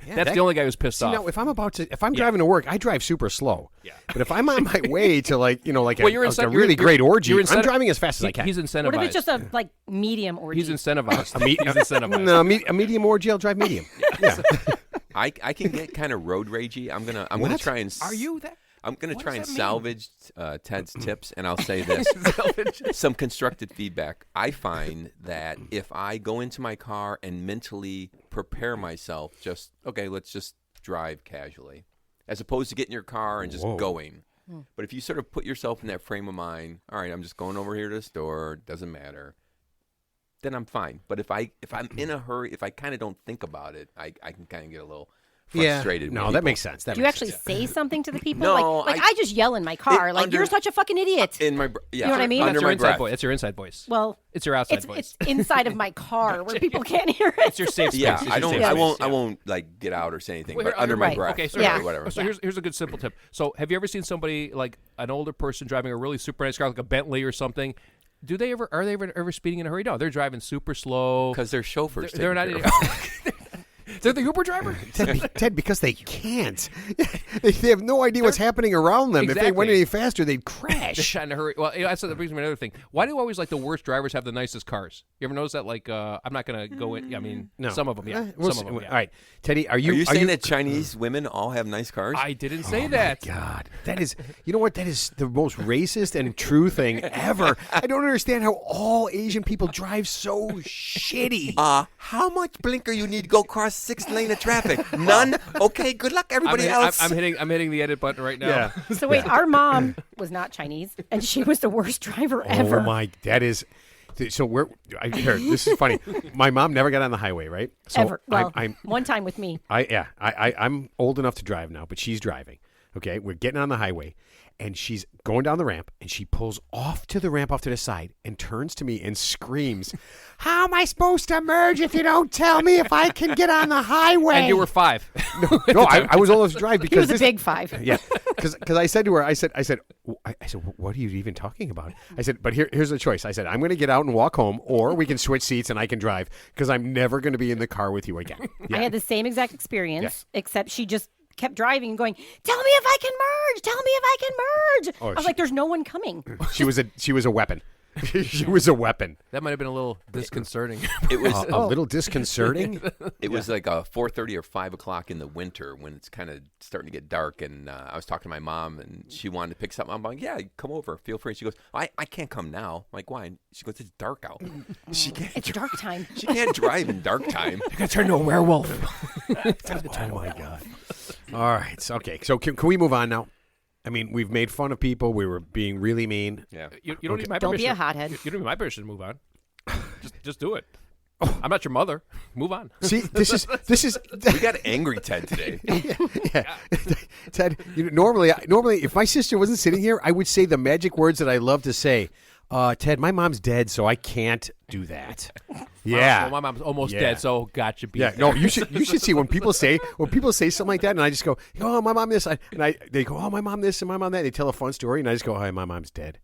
That's the only guy who's pissed off. Now, if I'm driving to work, I drive super slow. Yeah. But if I'm on my way to a really great orgy, I'm driving as fast as I can. He's incentivized. What if it's just a medium orgy? He's incentivized. He's incentivized. No, a medium orgy, I'll drive medium. Yeah. I can get kind of road ragey. I'm gonna try and. Are you that? I'm going to try and salvage Ted's tips, and I'll say this. Some constructive feedback. I find that if I go into my car and mentally prepare myself, let's just drive casually, as opposed to getting in your car and just going. But if you sort of put yourself in that frame of mind, all right, I'm just going over here to the store, doesn't matter, then I'm fine. But if I'm in a hurry, if I kind of don't think about it, I can kind of get a little frustrated. No, that makes sense. Do you actually say something to the people? No, I just yell in my car, you're such a fucking idiot. You know what I mean? That's your inside voice. That's your inside voice. Well, it's your outside voice. It's inside of my car where people can't hear it. It's your safe space. Yeah, I won't like get out or say anything, but under my breath. Okay, so whatever. So here's a good simple tip. So have you ever seen somebody like an older person driving a really super nice car, like a Bentley or something? Are they ever speeding in a hurry? No, they're driving super slow because they're chauffeurs. They're not. They're the Uber driver? Ted, because they can't. They have no idea what's happening around them. Exactly. If they went any faster, they'd crash. They're trying to hurry. Well, that's the brings me to another thing. Why do always the worst drivers have the nicest cars? You ever notice that? I'm not going to go in. I mean, no. Some of them, yeah. Some of them, yeah. All right, Teddy, are you saying that Chinese women all have nice cars? I didn't say that. My God, that is. You know what? That is the most racist and true thing ever. I don't understand how all Asian people drive so shitty. How much blinker you need to go across 6 lane of traffic? None. Okay, good luck, everybody else. I'm hitting the edit button right now. Yeah. So wait, our mom was not Chinese, and she was the worst driver ever. Oh my, that is. So this is funny. My mom never got on the highway, right? So Ever. Well, I'm one time with me. I'm old enough to drive now, but she's driving. Okay, we're getting on the highway, and she's going down the ramp, and she pulls off to the side and turns to me and screams, "How am I supposed to merge if you don't tell me if I can get on the highway?" And you were 5. No, I was old enough to drive because He was a big 5. Yeah, because I said to her, I said, what are you even talking about? I said, but here's the choice. I said, I'm going to get out and walk home, or we can switch seats and I can drive because I'm never going to be in the car with you again. Yeah. I had the same exact experience, except she just kept driving and going, "Tell me if I can merge. Tell me if I can merge." I was like, "There's no one coming." She was a weapon. She was a weapon. That might have been a little disconcerting. It was a little disconcerting. It was like 4:30 or 5 o'clock in the winter when it's kind of starting to get dark. And I was talking to my mom, and she wanted to pick something up. I'm like, "Yeah, come over. Feel free." She goes, "I can't come now." I'm like, "Why?" She goes, "It's dark out. She can't. It's dark time. She can't drive in dark time. You're gonna turn into a werewolf." Oh my God! All right, so, okay. So can we move on now? I mean, we've made fun of people. We were being really mean. Yeah. You don't need my Don't permission. be a hothead. You don't need my permission to move on. Just do it. I'm not your mother. Move on. See, this is We got angry Ted today. yeah. Ted, normally, if my sister wasn't sitting here, I would say the magic words that I love to say. Ted, my mom's dead, so I can't do that. Yeah. Well, my mom's almost dead, so gotcha. Yeah. No, you should see when people say something like that, and I just go, oh, my mom this, they go, oh, my mom this and my mom that. They tell a fun story, and I just go, hi, my mom's dead.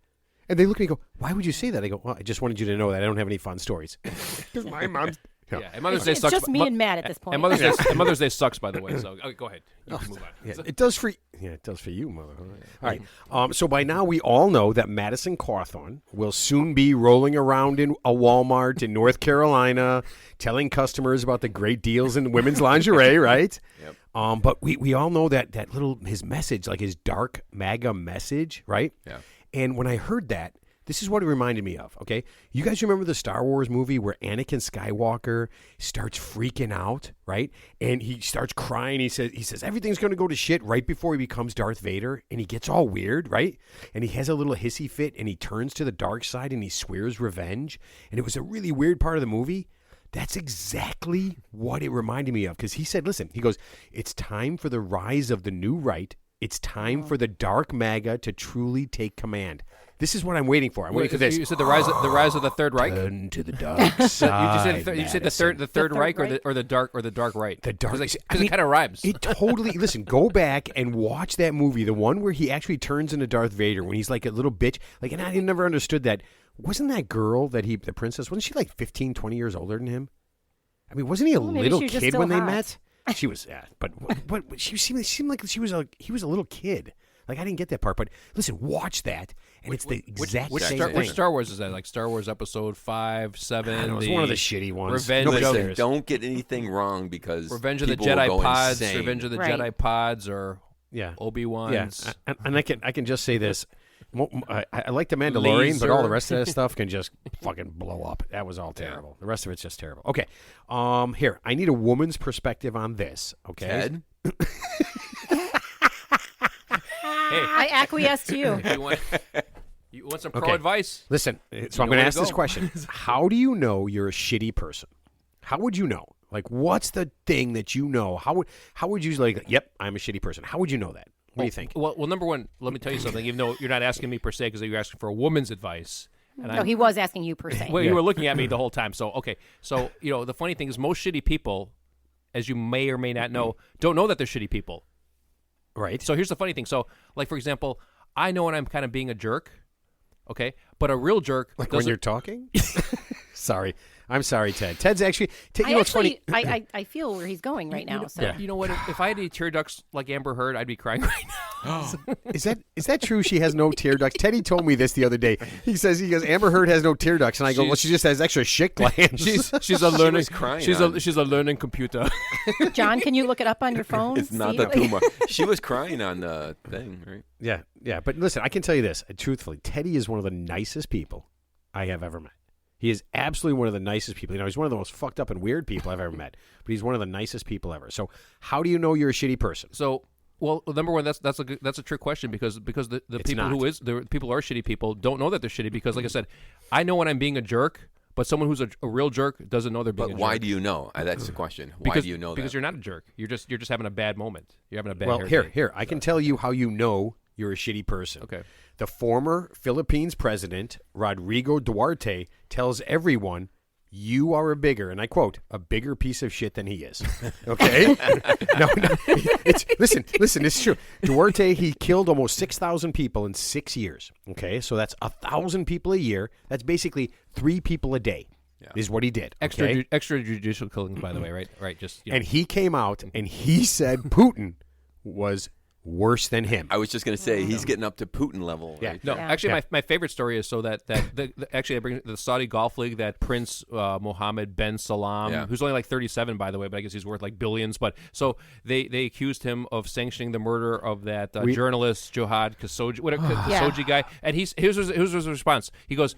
And they look at me and go, why would you say that? I go, well, I just wanted you to know that I don't have any fun stories. Because my mom's... Yeah, and Mother's Day It's sucks. just me and Matt at this point. And Mother's Day sucks, by the way. So go ahead. You can move on. Yeah, it does for you, mother. All right. So by now we all know that Madison Cawthorn will soon be rolling around in a Walmart in North Carolina, telling customers about the great deals in women's lingerie, right? Yep. But we all know that his message, like his dark MAGA message, right? Yeah. And when I heard that, this is what it reminded me of, okay? You guys remember the Star Wars movie where Anakin Skywalker starts freaking out, right? And he starts crying. He says everything's going to go to shit right before he becomes Darth Vader, and he gets all weird, right? And he has a little hissy fit, and he turns to the dark side, and he swears revenge. And it was a really weird part of the movie. That's exactly what it reminded me of, because he said, listen, he goes, it's time for the rise of the new right. It's time for the dark MAGA to truly take command. This is what I'm waiting for. I'm waiting for this. You said the rise of the Third Reich. Turn to the dark side. You said the third Reich or the dark right. The dark, because it kind of rhymes. It totally. Listen, go back and watch that movie, the one where he actually turns into Darth Vader when he's like a little bitch. Like, and I never understood that. Wasn't that girl the princess? Wasn't she like 15, 20 years older than him? I mean, wasn't he a little kid when they met? She was, but she seemed like he was a little kid. Like, I didn't get that part, but listen, watch that, and it's the exact same thing. Which Star Wars is that? Like Star Wars Episode 5, 7? I don't know, it's one of the shitty ones. Revenge. Don't get anything wrong because Revenge of the people will Jedi go Pods, insane. Revenge of the Jedi Pods, or Yeah. Obi-Wan's. Yeah, and I can just say this. I like The Mandalorian, but all the rest of that stuff can just fucking blow up. That was all terrible. The rest of it's just terrible. Okay, here, I need a woman's perspective on this, okay? Ted? Hey, I acquiesce to you. you want some pro advice? Listen, so I'm going to ask this question. How do you know you're a shitty person? How would you know? Like, what's the thing that you know? How would you, like, yep, I'm a shitty person. How would you know that? What do you think? Well, number one, let me tell you something. Even though you're not asking me per se because you're asking for a woman's advice. And No, he was asking you per se. Well, you were looking at me the whole time. So, okay. So, the funny thing is most shitty people, as you may or may not know, don't know that they're shitty people. Right. So here's the funny thing. So, like, for example, I know when I'm kind of being a jerk, okay? But a real jerk Like doesn't... when you're talking? Sorry. I'm sorry, Ted. Ted's actually... I feel where he's going right now. So. You know what? If I had any tear ducts like Amber Heard, I'd be crying right now. Is that true? She has no tear ducts. Teddy told me this the other day. He goes, Amber Heard has no tear ducts, and I go, well, she just has extra shit glands. She's a learning. was crying She's a learning computer. John, can you look it up on your phone? It's not the tumor. She was crying on the thing, right? Yeah. But listen, I can tell you this, truthfully, Teddy is one of the nicest people I have ever met. He is absolutely one of the nicest people. He's one of the most fucked up and weird people I've ever met, but he's one of the nicest people ever. So how do you know you're a shitty person? So, well, number one, that's a trick question because the people the people who are shitty people don't know that they're shitty because, like I said, I know when I'm being a jerk, but someone who's a real jerk doesn't know they're being a jerk. But why do you know? That's the question. Why do you know that? Because you're not a jerk. You're just having a bad moment. You're having a bad. Well, day. here, I can tell you how you know you're a shitty person. Okay. The former Philippines president, Rodrigo Duterte, tells everyone, you are and I quote, a bigger piece of shit than he is. Okay? no, listen, it's true. Duterte, he killed almost 6,000 people in 6 years. Okay? So that's 1,000 people a year. That's basically 3 people a day. Yeah. Is what he did. Okay? Extrajudicial killings, by the way, right? Right. Just And he came out and he said Putin was worse than him. I was just going to say he's getting up to Putin level. Yeah. Right? No, actually, my favorite story is so that actually I bring the Saudi Golf League that Prince Mohammed bin Salam, who's only like 37 by the way, but I guess he's worth like billions. But so they accused him of sanctioning the murder of that journalist Jihad Khashoggi guy, and here's his response. He goes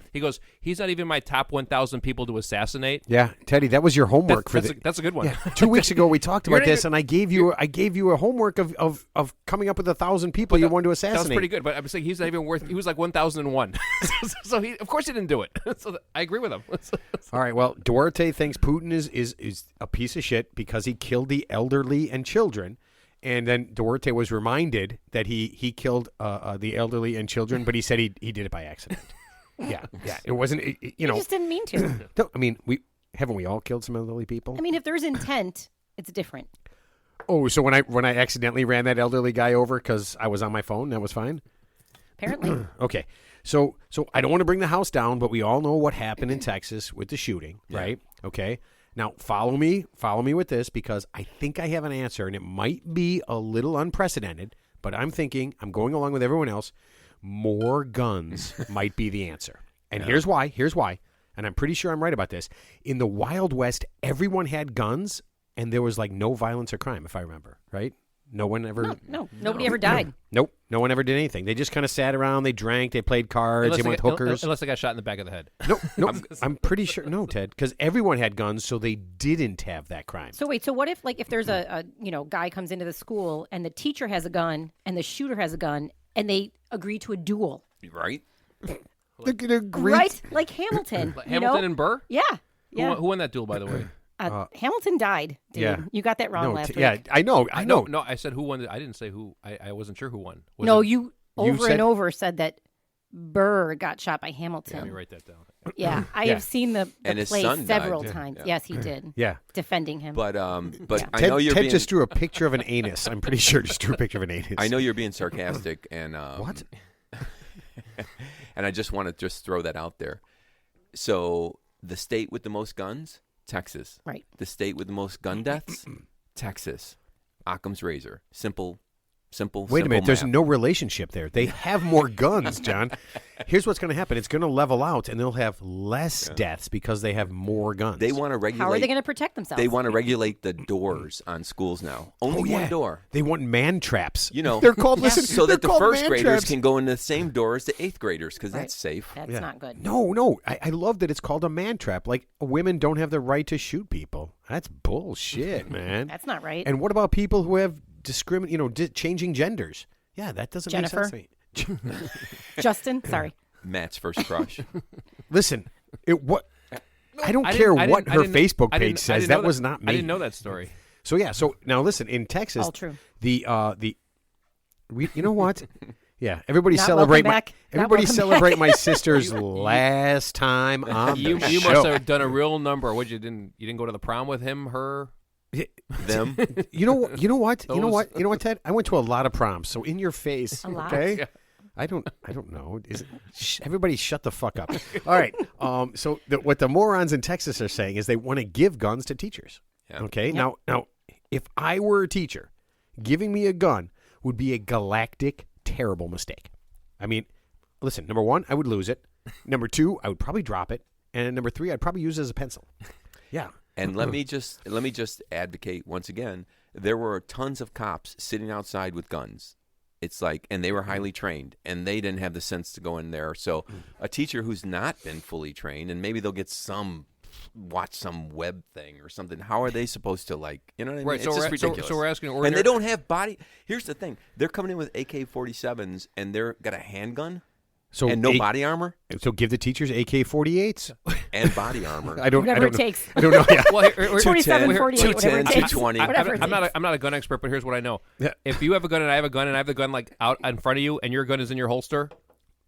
he's not even my top 1,000 people to assassinate. Yeah, Teddy, that was your homework that's a good one. Yeah. 2 weeks ago we talked about this, and I gave you a homework of coming up with 1,000 people you wanted to assassinate. That was pretty good, but I'm saying he's not even worth. He was like 1,001. So of course he didn't do it. So I agree with him. All right. Well, Duarte thinks Putin is a piece of shit because he killed the elderly and children. And then Duarte was reminded that he killed the elderly and children, but he said he did it by accident. Yeah. It wasn't. He just didn't mean to. No, I mean, haven't we all killed some elderly people? I mean, if there's intent, it's different. Oh, so when I accidentally ran that elderly guy over because I was on my phone, that was fine? Apparently. Okay. So I don't want to bring the house down, but we all know what happened in Texas with the shooting, right? Okay. Now, follow me with this because I think I have an answer, and it might be a little unprecedented, but I'm going along with everyone else, more guns might be the answer. And here's why, and I'm pretty sure I'm right about this. In the Wild West, everyone had guns, and there was like no violence or crime, if I remember, right? No one ever... No. Nobody ever died. Nope. No one ever did anything. They just kind of sat around, they drank, they played cards, they went hookers. Unless they got shot in the back of the head. No, I'm pretty sure. No, Ted, because everyone had guns, so they didn't have that crime. So wait, so what if there's a guy comes into the school and the teacher has a gun and the shooter has a gun and they agree to a duel? Right? They're going to agree. Right? Like Hamilton. Hamilton and Burr? Yeah. Who won that duel, by the way? Hamilton died, dude. Yeah. You got that wrong last week. Yeah, I know. No, I said who won. I didn't say who. I wasn't sure who won. You over and over said that Burr got shot by Hamilton. Let me write that down. Yeah, I have seen the And his play son several died. times. Yeah. Yes, he did. Yeah. Defending him. But I Ted, know you're Ted being. just drew a picture of an anus. I'm pretty sure just drew a picture of an anus. I know you're being sarcastic, and What? and I just want to just throw that out there. So the state with the most guns, Texas. Right. The state with the most gun deaths, Texas. Occam's razor. Simple. Wait a minute. There's math. no relationship there. They have more guns, John. Here's what's going to happen. It's going to level out, and they'll have less deaths because they have more guns. They want to regulate. How are they going to protect themselves? They want to regulate the doors on schools now. Only one door. They want man traps. You know, they're called. Listen, so they're that the called first man graders traps. can go in the same door as the eighth graders because that's safe. That's not good. No. I love that it's called a man trap. Like women don't have the right to shoot people. That's bullshit, man. That's not right. And what about people who have changing genders? Yeah, that doesn't Jennifer? make sense to me. Justin, sorry. Matt's first crush. Listen, I don't care what her Facebook page says. That was not me. I didn't know that story. So yeah. So now listen. In Texas, All true. You know what? Yeah, everybody Not celebrate welcome my back. Not everybody welcome celebrate back. my sister's last time on You the show. must have done a real number. What you didn't go to the prom with him, her? Them. You know what, Ted? I went to a lot of proms. So in your face, A lot? okay? Yeah. I don't know. Everybody shut the fuck up. All right. So what the morons in Texas are saying is they want to give guns to teachers. Yeah. Okay. Now, if I were a teacher, giving me a gun would be a galactic terrible mistake. I mean, listen. Number one, I would lose it. Number two, I would probably drop it. And number three, I'd probably use it as a pencil. Yeah. And let me just advocate once again. There were tons of cops sitting outside with guns. It's like, and they were highly trained, and they didn't have the sense to go in there. So a teacher who's not been fully trained, and maybe they'll get watch some web thing or something. How are they supposed to, like, you know what I mean? Right, It's just ridiculous. so we're asking, and they don't have body. Here's the thing: they're coming in with AK-47s, and they're got a handgun. So and no body armor? So give the teachers AK-48s. And body armor. Whatever it takes. I don't know. Yeah. Well, 47, 48, whatever it 210, takes. 220. Whatever it I'm takes. not a gun expert, but here's what I know. Yeah. If you have a gun and I have a gun and I have the gun like out in front of you and your gun is in your holster,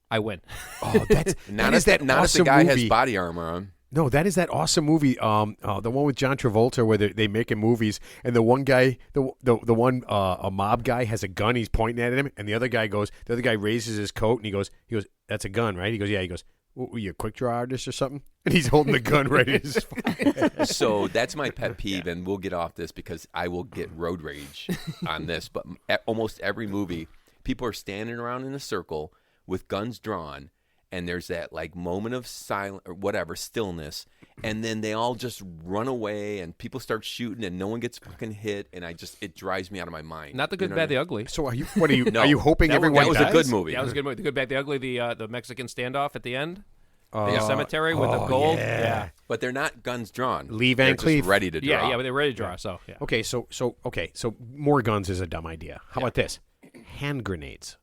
I win. Oh, that's Not that is if that not awesome if the guy movie. has body armor on. No, that is that awesome movie. The one with John Travolta where they making movies, and the one guy, a mob guy has a gun. He's pointing at him, and the other guy raises his coat, and he goes, "That's a gun, right?" He goes, "Yeah." He goes, "Were you a quick draw artist or something?" And he's holding the gun right in his. So that's my pet peeve, and we'll get off this because I will get road rage on this. But almost every movie, people are standing around in a circle with guns drawn, and there's that like moment of silence or whatever, stillness, and then they all just run away, and people start shooting, and no one gets fucking hit, and it drives me out of my mind. Not the Good, You know Bad, what the Ugly. So are you? No. Are you hoping everyone that was dies? a good movie. Yeah, it was a good movie. The Good, Bad, the Ugly. The Mexican standoff at the end. The cemetery with the gold. Yeah. But they're not guns drawn. Lee Van They're Cleef. just ready to draw. Yeah, but they're ready to draw. So yeah. Okay, so more guns is a dumb idea. How about this? hand grenades.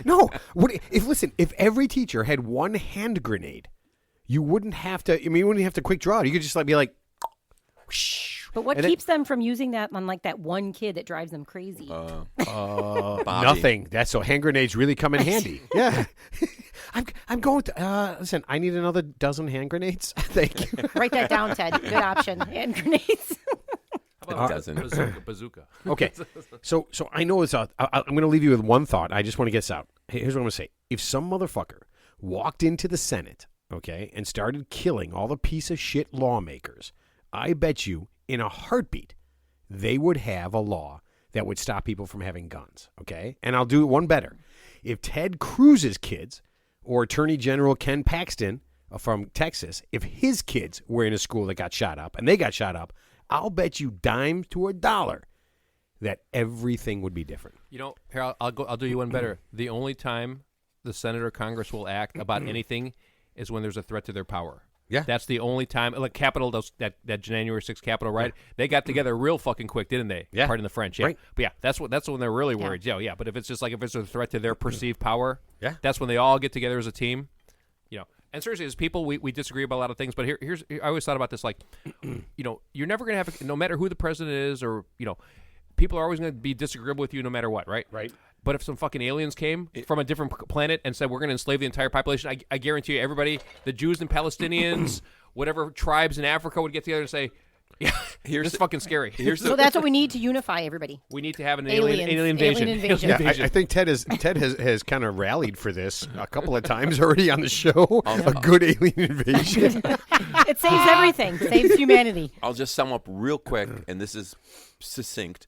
No. If every teacher had one hand grenade, you wouldn't have to. I mean, you wouldn't have to quick draw it. You could just be like. Whoosh, but what keeps them from using that on like that one kid that drives them crazy? Nothing. That's so hand grenades really come in handy. Yeah. I'm going to listen. I need another dozen hand grenades. Thank you. Write that down, Ted. Good option. Hand grenades. How about a dozen? Bazooka. Okay. So I know it's. I'm going to leave you with one thought. I just want to get this out. Here's what I'm going to say. If some motherfucker walked into the Senate, okay, and started killing all the piece of shit lawmakers, I bet you in a heartbeat they would have a law that would stop people from having guns, okay? And I'll do it one better. If Ted Cruz's kids or Attorney General Ken Paxton from Texas, if his kids were in a school that got shot up and they got shot up, I'll bet you dime to a dollar that everything would be different. You know, here I'll do you one better. The only time the Senate or Congress will act about anything is when there's a threat to their power. Yeah. That's the only time. Like Capitol, that January 6th Capitol, right? Yeah. They got together real fucking quick, didn't they? Yeah. Pardon the French. Yeah. Right. But yeah, that's when they're really worried. Yeah. But if it's just like if it's a threat to their perceived power, yeah, that's when they all get together as a team. You know. And seriously, as people, we disagree about a lot of things. But here's I always thought about this, like, you know, you're never going to have, no matter who the president is, or, you know, people are always going to be disagreeable with you no matter what, right? Right. But if some fucking aliens came from a different planet and said we're going to enslave the entire population, I guarantee you everybody, the Jews and Palestinians, whatever tribes in Africa would get together and say, yeah, this is fucking scary. So that's what we need to unify everybody. We need to have an alien invasion. Alien invasion. Yeah, I think Ted has kind of rallied for this a couple of times already on the show. A good alien invasion. It saves everything. Saves humanity. I'll just sum up real quick, and this is succinct.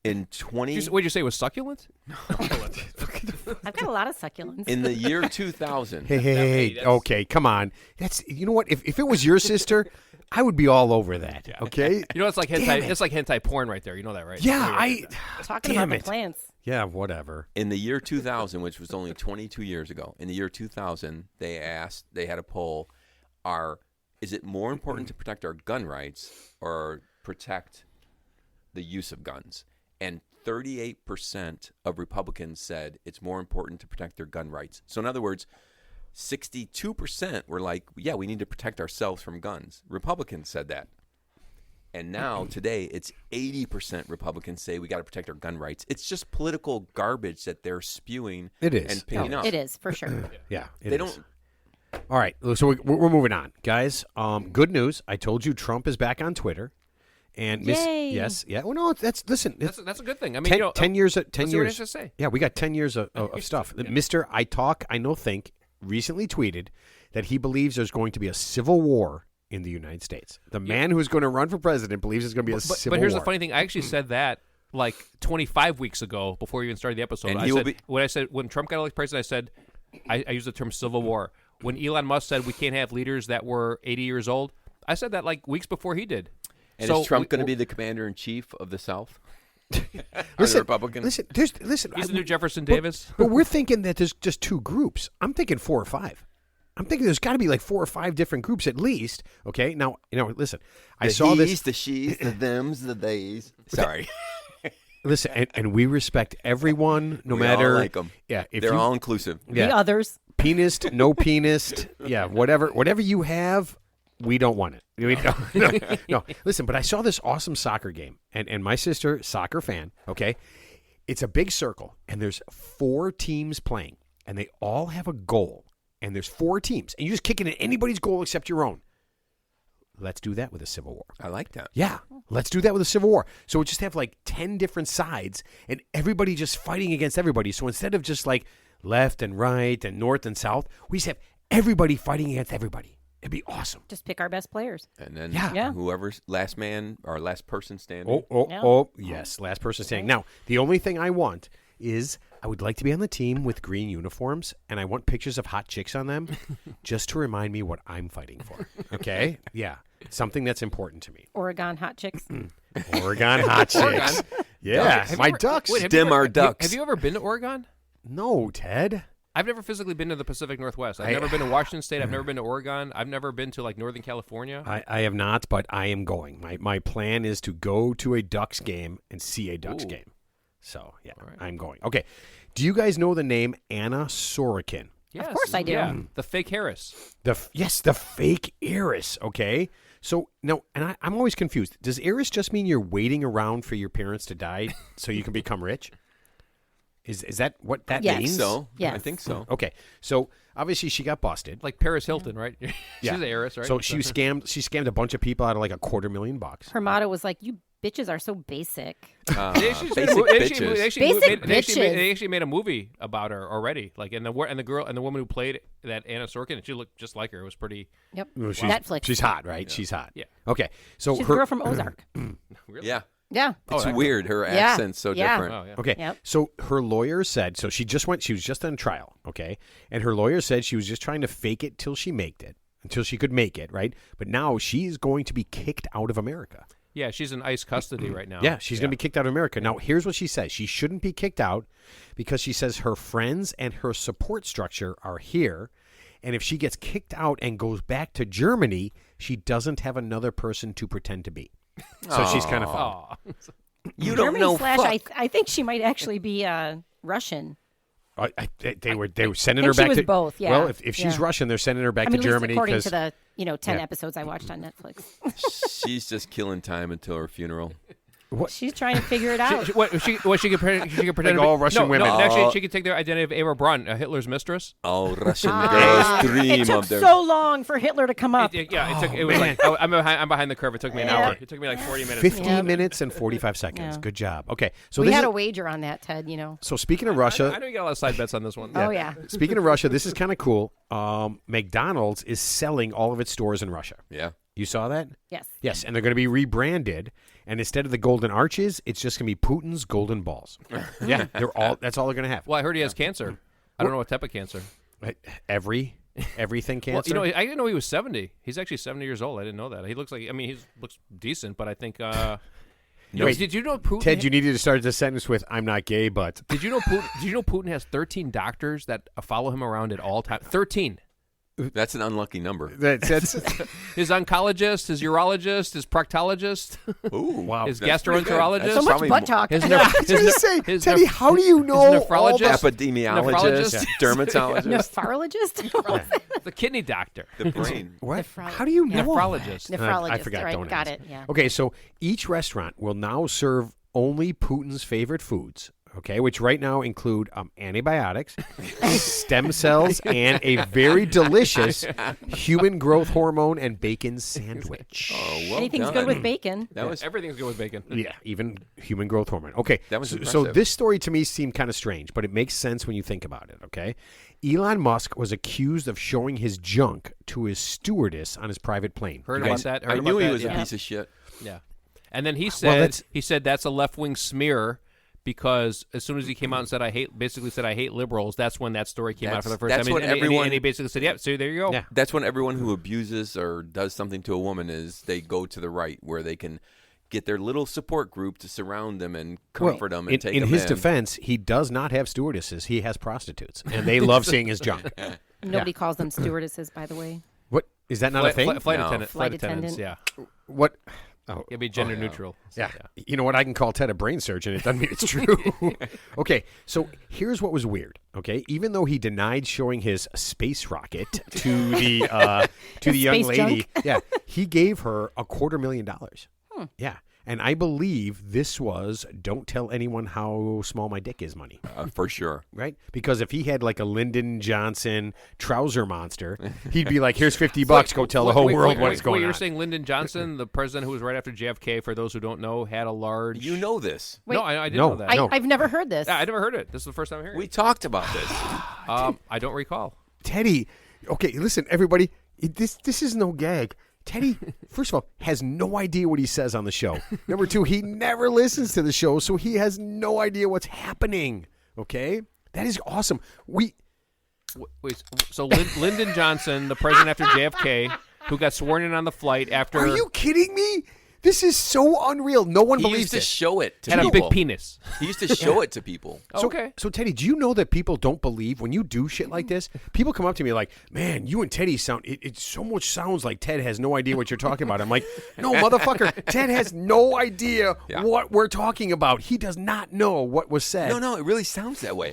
In 20... What did you say, it was succulent? I've got a lot of succulents. In the year 2000... Hey, okay, come on. That's, you know what? If it was your sister, I would be all over that, okay? You know, it's like hentai porn right there. You know that, right? Yeah, Talking about the plants. Yeah, whatever. In the year 2000, which was only 22 years ago, in the year 2000, they had a poll, is it more important to protect our gun rights or protect the use of guns? And 38% of Republicans said it's more important to protect their gun rights. So in other words, 62% were like, yeah, we need to protect ourselves from guns. Republicans said that. And now, today, it's 80% Republicans say we got to protect our gun rights. It's just political garbage that they're spewing and picking up. It is, for sure. Yeah, they don't. All right, so we're moving on. Guys, good news. I told you Trump is back on Twitter. And yes, yeah. Well, no, that's a good thing. I mean, 10 years. What I should say. Yeah, we got 10 years of stuff. Yeah. Mr. I know think recently tweeted that he believes there's going to be a civil war in the United States. The man who's going to run for president believes there's going to be a civil war. But here's the funny thing. I actually said that like 25 weeks ago before we even started the episode. And when Trump got elected president, I said I used the term civil war. When Elon Musk said we can't have leaders that were 80 years old, I said that like weeks before he did. And is Trump going to be the commander-in-chief of the South? Listen, Republican? Listen. He's the new Jefferson Davis. But we're thinking that there's just two groups. I'm thinking 4 or 5. I'm thinking there's got to be like 4 or 5 different groups at least. Okay, now listen. I saw this. The she's, the thems, the theys. Sorry. Listen, and we respect everyone, no we matter. All like them. Yeah, they're all inclusive. Yeah. The others. Penist, no penist. Yeah, whatever you have. We don't want it. No. Listen, but I saw this awesome soccer game, and my sister, soccer fan, okay? It's a big circle, and there's 4 teams playing, and they all have a goal, and there's 4 teams, and you just kick it at anybody's goal except your own. Let's do that with a civil war. I like that. Yeah, let's do that with a civil war. So we just have like 10 different sides, and everybody just fighting against everybody. So instead of just like left and right and north and south, we just have everybody fighting against everybody. It'd be awesome. Just pick our best players. And then whoever's last man or last person standing. Yes, last person standing. Now, the only thing I want is I would like to be on the team with green uniforms, and I want pictures of hot chicks on them just to remind me what I'm fighting for. Okay? Yeah. Something that's important to me. Oregon hot chicks. Oregon hot chicks. Yeah. My ducks. Stem our ducks. Have you ever been to Oregon? No, Ted. I've never physically been to the Pacific Northwest. I've never been to Washington State. I've never been to Oregon. I've never been to like Northern California. I have not, but I am going. My plan is to go to a Ducks game and see a Ducks game. So, yeah, All right. I'm going. Okay. Do you guys know the name Anna Sorokin? Yes, course I do. Yeah, the fake Harris. Yes, the fake heiress. Okay. So, no, and I'm always confused. Does heiress just mean you're waiting around for your parents to die so you can become rich? Is that what that Yes. means? So Yes. I think so. Okay. So, obviously she got busted. Like Paris Hilton, right? She's Yeah. an heiress, right? So she scammed a bunch of people out of like $250,000. Her motto was like, "You bitches are so basic." They actually Basic made a- bitches. they actually made a movie about her already. Like, and the woman who played that Anna Sorkin, she looked just like her. It was pretty. Yep. Well, Netflix. She's hot, right? She's hot. Yeah. Okay. So She's her the girl from Ozark. Really? Yeah. Yeah. It's that- weird. Her Yeah. accent's so Yeah. different. Oh yeah. Okay. Yep. So her lawyer said, so she was just on trial, okay? And her lawyer said she was just trying to fake it till she until she could make it, right? But now she's going to be kicked out of America. Yeah, she's in ICE custody right now. Yeah, she's going to be kicked out of America. Now, here's what she says. She shouldn't be kicked out because she says her friends and her support structure are here. And if she gets kicked out and goes back to Germany, she doesn't have another person to pretend to be. So she's kind of fun. Aw. You don't Germany know. slash, Fuck. I think she might actually be Russian. They were sending I her think she back was to both, yeah. Well, if she's Yeah. Russian, they're sending her back I mean, to at least Germany according because to the 10 Yeah. episodes I watched on Netflix. She's just killing time until her funeral. She's trying to figure it out. She could pretend to be all Russian no, women. No, actually, Oh. she could take the identity of Ava Braun, Hitler's mistress. All Russian Ah, girls dream it took of their. so long for Hitler to come up. It was like I'm behind the curve. It took me an Yeah. hour. It took me like 40 minutes. 50 Yeah. minutes and 45 seconds. Yeah. Good job. Okay, so We this had is, a wager on that, Ted, you know. so speaking of Russia, I know you got a lot of side bets on this one. Oh, yeah. speaking of Russia, this is kind of cool. McDonald's is selling all of its stores in Russia. Yeah. You saw that? Yes. Yes, and they're going to be rebranded, and instead of the golden arches, it's just going to be Putin's golden balls. Yeah, that's all they're going to have. Well, I heard he has cancer. I don't know what type of cancer. Everything Well, cancer. I didn't know he was 70. He's actually 70 years old. I didn't know that. He looks like. I mean, he looks decent, but I think. Wait, did you know Putin? Ted, you needed to start this sentence with "I'm not gay," but Did you know Putin has 13 doctors that follow him around at all times? 13. That's an unlucky number. that's His oncologist, his urologist, his proctologist, Ooh, wow. his that's pretty good. gastroenterologist. That's So much probably butt mo- talk. his I was going to say, his Teddy, how do you know all nephrologist. that? Epidemiologist, Nephrologist. dermatologist, Nephrologist? the kidney doctor. the brain. What? Nephrolo- How do you know? all Nephrologist. that? Nephrologist. I forgot. Right, Don't got ask. it, yeah. Okay, so each restaurant will now serve only Putin's favorite foods. Okay, which right now include antibiotics, stem cells, and a very delicious human growth hormone and bacon sandwich. Oh, well Anything's done. good with bacon. That was Everything's good with bacon. Yeah, even human growth hormone. Okay, That was so impressive. this story to me seemed kind of strange, but it makes sense when you think about it. Okay, Elon Musk was accused of showing his junk to his stewardess on his private plane. Heard You about guys- that? I Heard knew about he that? was Yeah. a piece of shit. Yeah. And then he that's- said that's a left wing smear because as soon as he came out and said I hate liberals, that's when that story came out for the first That's time. when And everyone- he basically said, "Yeah, so there you go." Yeah. That's when everyone who abuses or does something to a woman they go to the right, where they can get their little support group to surround them and comfort them and take in them his in. defense, he does not have stewardesses. He has prostitutes, and they love seeing his junk. Nobody calls them stewardesses, by the way. What is that not a thing? Flight No. attendant. Flight attendants. attendant. Yeah. What? Oh, It'd be gender neutral. yeah. You know what? I can call Ted a brain surgeon. It doesn't mean it's true. Okay, so here's what was weird. Okay, even though he denied showing his space rocket to the young space lady, junk? yeah, he gave her $250,000. Yeah. And I believe this was don't tell anyone how small my dick is money, For sure. right? Because if he had like a Lyndon Johnson trouser monster, he'd be like, here's $50, go tell the whole world what's going You're on. saying Lyndon Johnson, the president who was right after JFK, for those who don't know, had a large. You know this. Wait. No, I didn't No. know that. No. I've never heard this. Yeah, I never heard it. This is the first time I'm hearing We it. talked about this. I don't recall. Teddy, okay, listen, everybody, this is no gag. Teddy, first of all, has no idea what he says on the show. Number two, he never listens to the show, so he has no idea what's happening. Okay? That is awesome. Wait, so Lyndon Johnson, the president after JFK, who got sworn in on the flight after. Are you kidding me? This is so unreal. No one He believes used to it. show it to Had people. a big penis. He used to show it to people. So Teddy, do you know that people don't believe when you do shit like this? People come up to me like, "Man, you and Teddy sound. It so much sounds like Ted has no idea what you're talking about." I'm like, "No, motherfucker, Ted has no idea what we're talking about. He does not know what was said." No, it really sounds that way.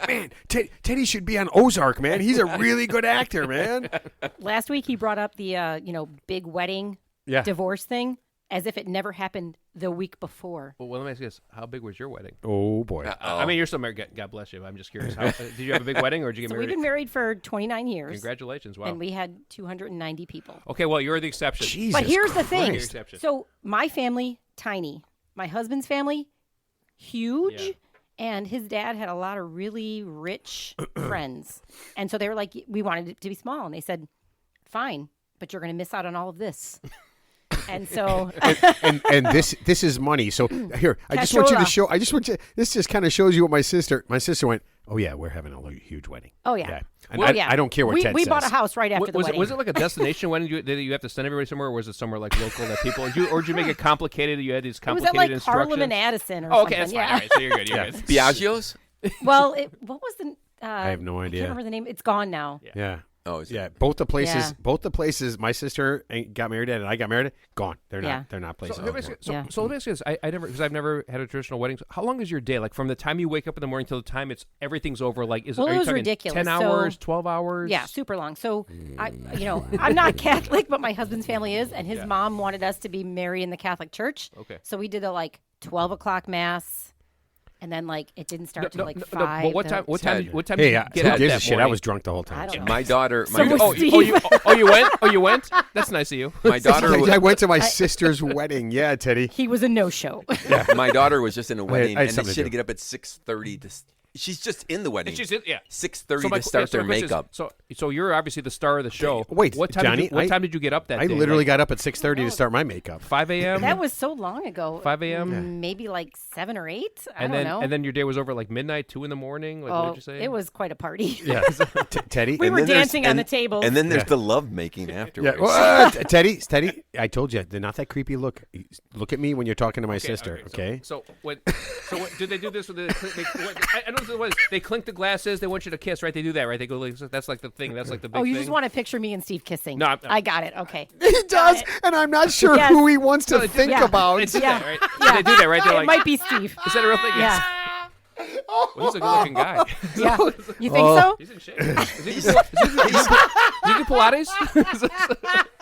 Man, Teddy should be on Ozark, man. He's a really good actor, man. Last week he brought up the big wedding divorce thing as if it never happened the week before. Well, let me ask you this: how big was your wedding? Oh boy. I mean, you're still married. God bless you. I'm just curious. Did you have a big wedding, or did you get So married? we've been married for 29 years. Congratulations! Wow. And we had 290 people. Okay, well, you're the exception. Jesus But here's the Christ. thing. You're the exception. So my family, tiny. My husband's family, huge. Yeah. And his dad had a lot of really rich friends. And so they were like, we wanted it to be small. And they said, fine, but you're going to miss out on all of this. And so and this is money. So here, I just want you to show. I just want you. This just kind of shows you what my sister went. Oh yeah, we're having a huge wedding. Oh yeah. And Well, I don't care what Ted we says. bought a house right after the wedding. Was it like a destination wedding? Did you have to send everybody somewhere, or was it somewhere like local that people? Or did you make it complicated? You had these It was complicated at like instructions. Harlem and Addison or Oh, something. okay, that's yeah. fine. All right, so you're good. You're good. Biagio's? Well, what was the? I have no I idea. can't remember the name. It's gone now. Yeah. Oh, is it? Yeah, both the places. Yeah. Both the places. My sister got married at, and I got married at. Gone. They're not. Yeah. They're not places. So let me ask you- Yeah. so let me ask you this. I never, because I've never had a traditional wedding. How long is your day? Like from the time you wake up in the morning till the time everything's over. Like, Well, are it you was talking ridiculous. 10 So- hours, 12 hours? Yeah, super long. So I'm not Catholic, but my husband's family is, and his mom wanted us to be married in the Catholic Church. Okay. So we did a 12 o'clock mass, and then it didn't start till 5. But what time? Ted. What time Hey, did you get who out gives a that shit? I morning? was drunk the whole I time. don't know. My daughter. So was Oh, Steve. you went? Oh, you went? That's nice of you. My daughter. I went to my sister's wedding. Yeah, Teddy. He was a no-show. My daughter was just in a wedding, I had and something then to she had do. to get up at 6:30 to. She's just in the wedding. She's in, yeah. 6:30 my- to start so their my question is, makeup. So you're obviously the star of the show. Wait, what time? Johnny, what time did you get up that I day? literally Like got up at 6:30 to start my makeup. 5 a.m. That was so long ago. 5 a.m.? Maybe 7 or 8. I and don't then know. and then your day was over at midnight, 2 in the morning. Like, what did you say? It was quite a party. Yeah, Teddy. We And were then there's- dancing on the tables. And then there's Yeah. the love making Yeah, afterwards. Teddy. I told you, they're not that creepy look. Look at me when you're talking to my sister. Okay. So what? Did they do this with the? I know what they clink the glasses. They want you to kiss, right? They do that, right? They go. That's like the thing. That's like the big you thing. just want to picture me and Steve kissing. No, I got it. Okay. He does, and I'm not sure Yes. who he wants to No, they do think that. about. They do Yeah. that, right? Yeah. They do that, right? They're It like, might be Steve. is that a real thing? Yeah. Well, he's a good-looking guy. Yeah. You think so? He's in shape. Is he do Pilates?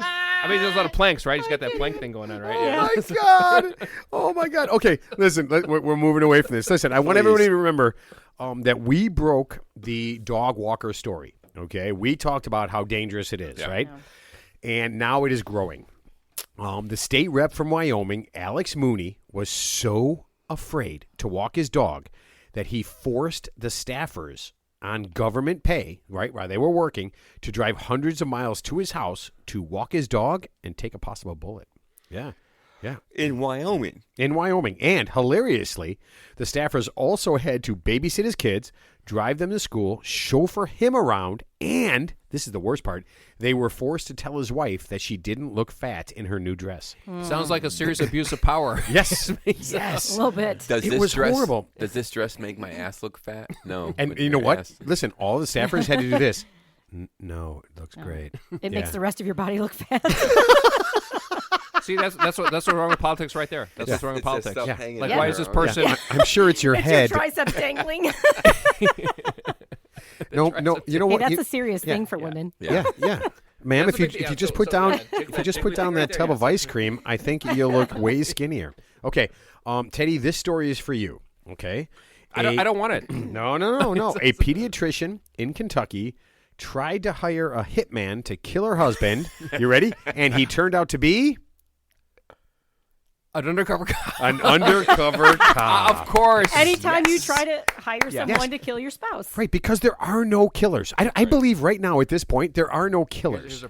I mean, there's a lot of planks, right? He's got that plank thing going on, right? Oh my God. Okay, listen, we're moving away from this. Listen, I want everybody to remember that we broke the dog walker story. Okay, we talked about how dangerous it is, right? And now it is growing. The state rep from Wyoming, Alex Mooney, was so afraid to walk his dog that he forced the staffers on government pay, right, while they were working, to drive hundreds of miles to his house to walk his dog and take a possible bullet. Yeah. In Wyoming. In Wyoming. And hilariously, the staffers also had to babysit his kids, drive them to school, chauffeur him around, and, this is the worst part, they were forced to tell his wife that she didn't look fat in her new dress. Sounds like a serious abuse of power. Yes. Yes. A little bit. Does It this was dress, horrible. Does this dress make my ass look fat? No. And but you know your what? ass- Listen, all the staffers had to do this. No, it looks great. It makes the rest of your body look fat. See, that's what's wrong with politics right there. That's what's wrong with It's just politics. stuff Yeah. hanging Like, down why is this around. person? I'm sure it's your It's head. your triceps dangling. No, you know Hey, what? that's You- a serious thing for women. Yeah, yeah. Ma'am, That's if you a big- if yeah, you just so- put so, down yeah, if you just put right down that there, tub yeah. of ice cream, I think you'll look way skinnier. Okay, Teddy, this story is for you. Okay, I don't want it. No. A pediatrician in Kentucky tried to hire a hitman to kill her husband. You ready? And he turned out to be An undercover cop. an undercover cop. Of course. Anytime you try to hire someone to kill your spouse. Right, because there are no killers. I believe right now at this point there are no killers.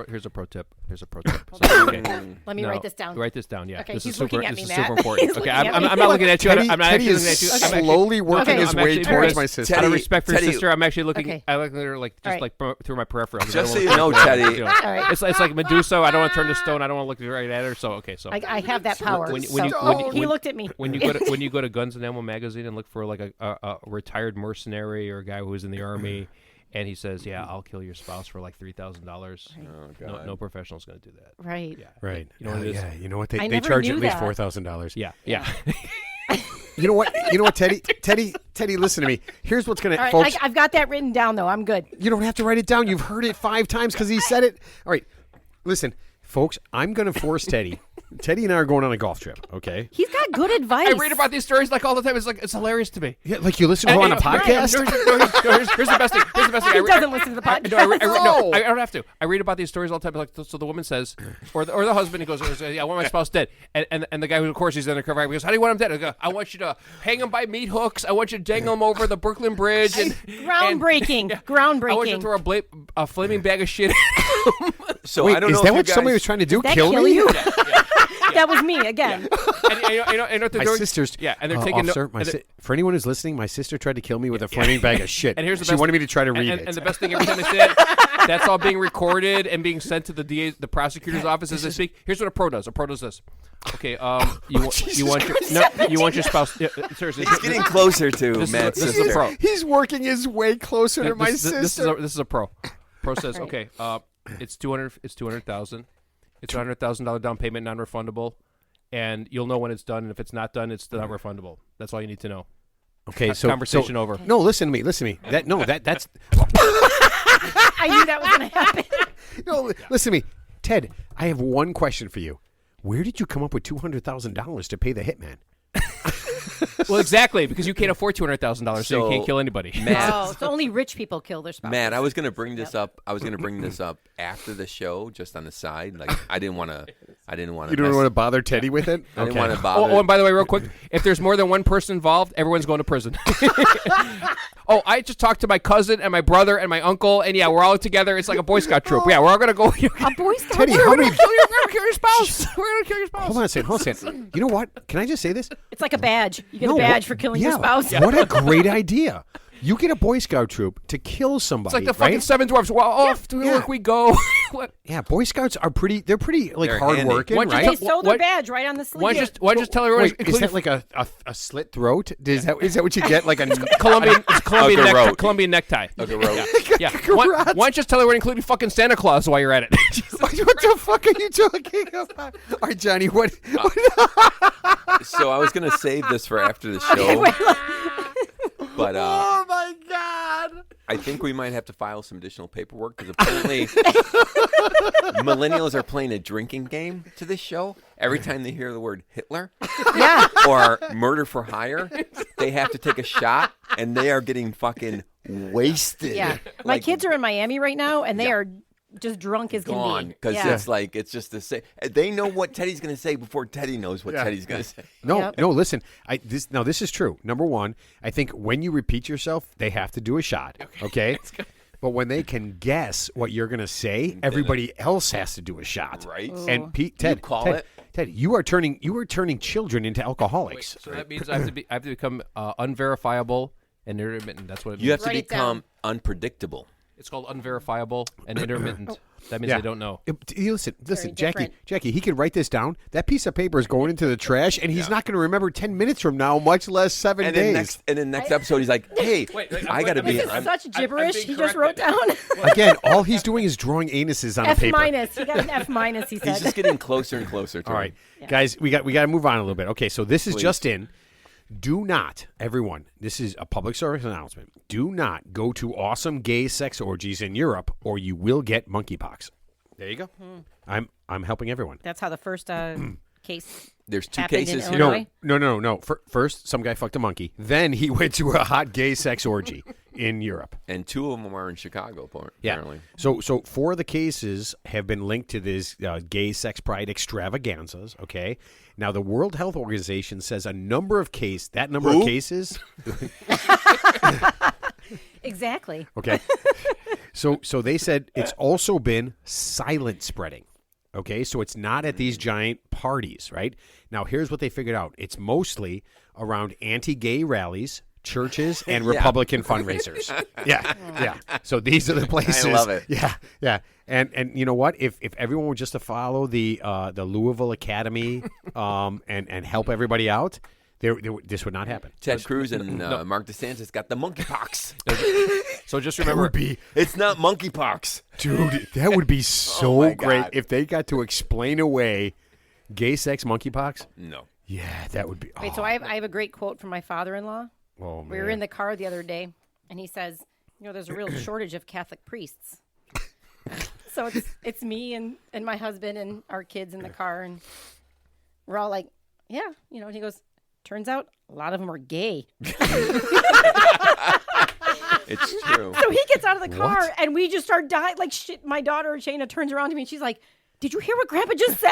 Here's a pro tip. Here's a pro tip. So, okay. Let me write this down. Write this down. Yeah. Okay, this he's is super. looking at This me, is super Matt. important. He's Okay. looking at me. I'm not looking at you. Teddy, I'm not Teddy actually is looking at you. slowly working Okay. his I'm way actually- towards Teddy, my sister. Out of respect for your Teddy. sister, I'm actually looking. Okay. I look at her like just All like through my peripheral. Just so you know, Teddy. All right. It's like Medusa. I don't want to turn to stone. I don't want to look right at her. So okay. So I have that power. When He looked at me. when you go to Guns and Ammo magazine and look for like a retired mercenary or a guy who was in the army, and he says, "Yeah, I'll kill your spouse for like $3,000." No professional's going to do that. Right. Yeah. Right. You know what it is? Yeah. You know what? I They never charge knew at least that. $4,000. Yeah. You know what? Teddy, listen to me. Here's what's going All to, right. folks. I've got that written down, though. I'm good. You don't have to write it down. You've heard it 5 times because he said it. All right. Listen, folks, I'm going to force Teddy. Teddy and I are going on a golf trip, okay? He's got good advice. I read about these stories like all the time. It's hilarious to me. Yeah, like you listen to on a podcast? Here's the best thing. Here's the best thing. He doesn't listen to the podcast. I don't have to. I read about these stories all the time. Like, so the woman says, or the husband, he goes, "Yeah, I want my spouse dead." And the guy who, of course, he's undercover, he goes, "How do you want him dead?" I go, "I want you to hang him by meat hooks. I want you to dangle him over the Brooklyn Bridge." And Groundbreaking. Groundbreaking. I want you to throw a flaming bag of shit. So Wait, I don't is know that if you what guys, somebody was trying to do? That Kill kill me? you? That was me again. And you know what they're My doing? sister's. Yeah, and they're taking officer, for anyone who's listening, my sister tried to kill me with a flaming bag of shit. And here's the she best, wanted me to try to read and, it. And the best thing, every time they say that, that's all being recorded and being sent to the prosecutor's office as they speak. Here's what a pro does. A pro does this. Okay, you want your spouse. Yeah, seriously, He's getting closer to Matt's this is sister. a pro. He's working his way closer to my sister. This is a pro. Pro says, okay, it's 200. It's 200,000. It's $100,000 down payment, non-refundable, and you'll know when it's done. And if it's not done, it's not refundable. That's all you need to know. Okay, so conversation over. No, listen to me. That's I knew that was going to happen. no. Listen to me, Ted. I have one question for you. Where did you come up with $200,000 to pay the hitman? Well, exactly, because you can't afford $200,000, so you can't kill anybody. Matt, Oh, so only rich people kill their spouses. Matt, I was going to bring this up. I was going to bring this up after the show, just on the side. Like I didn't want to. You don't want to bother Teddy with it? I didn't want to bother. Oh, and by the way, real quick, if there's more than one person involved, everyone's going to prison. Oh, I just talked to my cousin and my brother and my uncle, and yeah, we're all together. It's like a Boy Scout troop. Yeah, we're all going to go. A Boy Scout. Teddy, troop? how many? We're going to kill your spouse. We're going to kill your spouse. Hold on a second. You know what? Can I just say this? It's like a badge. You get a badge for killing your spouse. What a great idea. You get a Boy Scout troop to kill somebody, It's like the fucking right? Seven Dwarfs. Well, off to work we go. What? Yeah, Boy Scouts are pretty. They're pretty like They're hardworking, handy. right? They sew their What- badge right on the sleeve. Why don't you just tell everyone? Wait, is that like a slit throat? Is that what you get? Like a Colombian garrote. Colombian necktie. A garrote. Yeah. Why don't you just tell everyone, including fucking Santa Claus, while you're at it? What the fuck are you talking about? All right, Johnny. What? So I was going to save this for after the show. But Oh my God! I think we might have to file some additional paperwork because apparently millennials are playing a drinking game to this show. Every time they hear the word Hitler Yeah. or murder for hire, they have to take a shot, and they are getting fucking wasted. Yeah. My Like, kids are in Miami right now, and they are just drunk as can gone be. because Yeah. it's just the same. They know what Teddy's going to say before Teddy knows what Teddy's going to say. No, Yep. no. Listen, this is true. Number one, I think when you repeat yourself, they have to do a shot. Okay. But when they can guess what you're going to say, everybody else has to do a shot. Right. And Ted, Ted, you are turning children into alcoholics. So that means I have to become unverifiable and intermittent. That's what it means. You have to Write it become unpredictable. It's called unverifiable and intermittent. That means Yeah. they don't know. Listen, different. Jackie, he could write this down. That piece of paper is going into the trash, and he's not going to remember 10 minutes from now, much less 7 And days. then next episode, he's like, "Hey, I got to be." This is such gibberish. being He just corrected. wrote down Again, all he's doing is drawing anuses on a F paper. minus. He got an F minus. He He's said. just getting closer and closer to All right, guys, we got to move on a little bit. Okay, so this is just in. Do not, everyone, this is a public service announcement. Do not go to awesome gay sex orgies in Europe, or you will get monkeypox. There you go. I'm helping everyone. That's how the first case. There's two happened in cases here. Illinois? No. First, some guy fucked a monkey. Then he went to a hot gay sex orgy in Europe. And two of them are in Chicago, apparently. So 4 of the cases have been linked to these gay sex pride extravaganzas. Okay. Now the World Health Organization says a number of cases. Exactly. Okay. So they said it's also been silent spreading. Okay, so it's not at these giant parties, right? Now, here's what they figured out. It's mostly around anti-gay rallies, churches, and Republican fundraisers. Yeah. So these are the places. I love it. Yeah. And you know what? If everyone were just to follow the Louisville Academy and help everybody out, this would not happen. Ted Cruz and Mark DeSantis got the monkeypox. So just remember, it's not monkeypox. Dude, that would be so great God. if they got to explain away gay sex monkeypox. No. Yeah, that would be. Wait, so I have a great quote from my father-in-law. Oh, man. We were in the car the other day, and he says, there's a real shortage of Catholic priests. So it's me and my husband and our kids in the car, and we're all like, yeah, and he goes, turns out a lot of them are gay. It's true. So he gets out of the car, and we just start dying. Like, shit, my daughter, Shayna, turns around to me, and she's like, did you hear what Grandpa just said?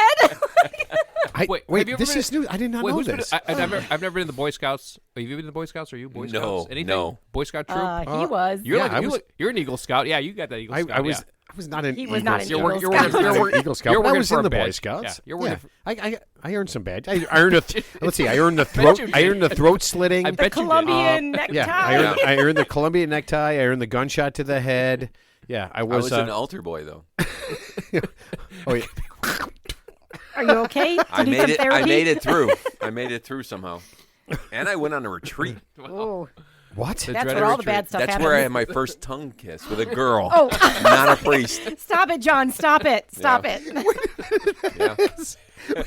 Wait, have you ever this been- is new. I did not know this. I've never been in the Boy Scouts. Have you been in the Boy Scouts? Are you Boy No, Scouts? Anything? no. Boy Scout troop? He was. You're an Eagle Scout. Yeah, you got that Eagle Scout. I was. yeah. I was not an. He was not an Eagle Eagle Scout. Scout. I was an Eagle Scout. You're but I working was for in a the Boy badge. Scouts. Yeah, you're working I earned some badge. I earned a. Let's see. I earned the throat. you I did. earned the throat slitting. I bet you did. Colombian necktie. Yeah, I earned the Colombian necktie. I earned the gunshot to the head. Yeah, I I was. was an altar boy, though. Oh yeah. Are you okay? I Do you need some made it. I therapy? made it through. I made it through somehow. And I went on a retreat. Oh, What? that's dreaded where all the retreat. bad stuff That's happens. where I had my first tongue kiss with a girl, Oh. not a priest. Stop it, John. Stop it. Stop Yeah. it. Yeah.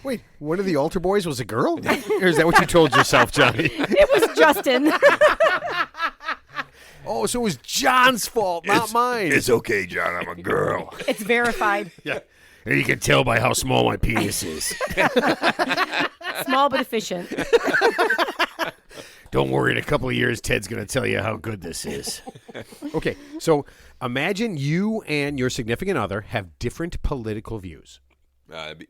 Wait, one of the altar boys was a girl? Or is that what you told yourself, Johnny? It was Justin. Oh, so it was John's fault, not mine. It's okay, John. I'm a girl. It's verified. Yeah. You can tell by how small my penis is. Small but efficient. Don't worry, in a couple of years, Ted's going to tell you how good this is. Okay, so imagine you and your significant other have different political views. Okay.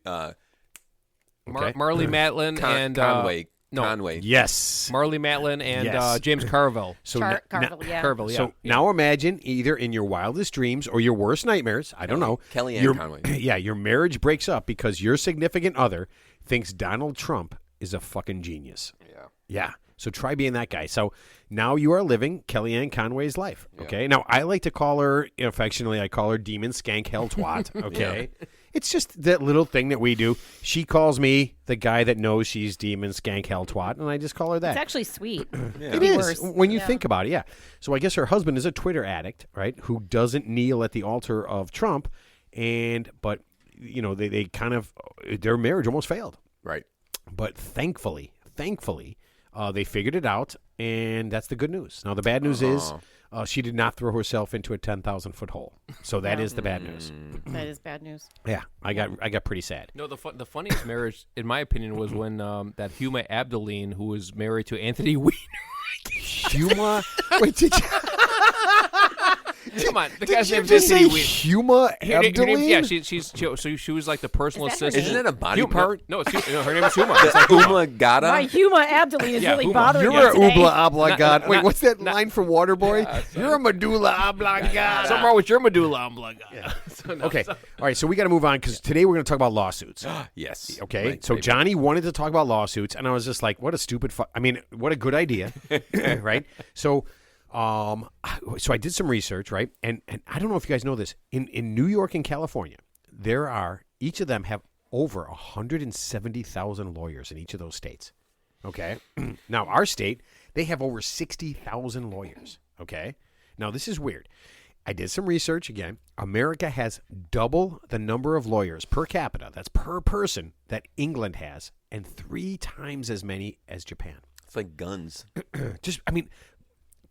Marley Matlin and Conway. no. Conway. Yes. Marley Matlin and Yes. James Carville. So Carville, yeah. Carville, yeah. So now imagine either in your wildest dreams or your worst nightmares, I don't know. Kellyanne your- Conway. Yeah, your marriage breaks up because your significant other thinks Donald Trump is a fucking genius. Yeah. Yeah. So try being that guy. So now you are living Kellyanne Conway's life. Okay. Now I like to call her affectionately. I call her Demon Skank Hell Twat. Okay. It's just that little thing that we do. She calls me the guy that knows she's Demon Skank Hell Twat, and I just call her that. It's actually sweet. It is worse. when you Yeah. think about it. Yeah. So I guess her husband is a Twitter addict, right? Who doesn't kneel at the altar of Trump, but they kind of their marriage almost failed. Right. But thankfully, they figured it out, and that's the good news. Now, the bad news is she did not throw herself into a 10,000-foot hole. So that is the bad news. That is bad news. Yeah, I got pretty sad. No, the funniest marriage, in my opinion, was when that Huma Abedin, who was married to Anthony Weiner. Huma? Wait, did you? Come on, the Did guy's you name is just say Anthony Weiner. Huma Her name- Abedin? yeah, she was like the personal Is that her assistant. Isn't that a body part? No, it's her name is Huma. It's like Umagata? My Huma Abedin is Yeah, really Huma. bothering You're me a today. ubla oblongata. Wait, not- what's that not- line from Waterboy? You're a medulla oblongata. something wrong with your medulla oblongata. So, no, Okay, so- all right. So we got to move on because today we're going to talk about lawsuits. Yes. Okay, Right, so baby. Johnny wanted to talk about lawsuits, and I was just like, "What a stupid! What a good idea, right?" So I did some research, right, and I don't know if you guys know this. In New York and California, there are each of them have over 170,000 lawyers in each of those states. Okay, now our state they have over 60,000 lawyers. Okay, now this is weird. I did some research again. America has double the number of lawyers per capita, that's per person, that England has, and 3 times as many as Japan. It's like guns.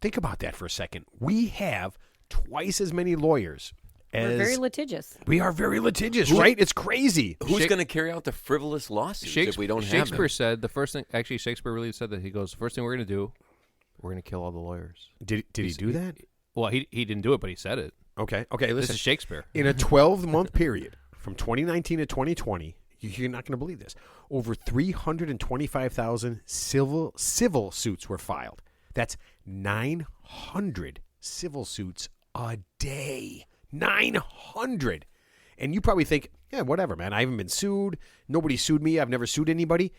Think about that for a second. We have twice as many lawyers as We're very litigious. we are very litigious, right? It's crazy. Who's Shak- going to carry out the frivolous lawsuits if we don't have Shakespeare them? said the first thing. Actually, Shakespeare really said that. He goes, the first thing we're going to do, we're going to kill all the lawyers. Did he do that? Well, he didn't do it, but he said it. Okay. This Listen, is Shakespeare. in a 12-month period from 2019 to 2020, you're not going to believe this. Over 325,000 civil suits were filed. That's 900 civil suits a day. 900. And you probably think, yeah, whatever, man. I haven't been sued. Nobody sued me. I've never sued anybody.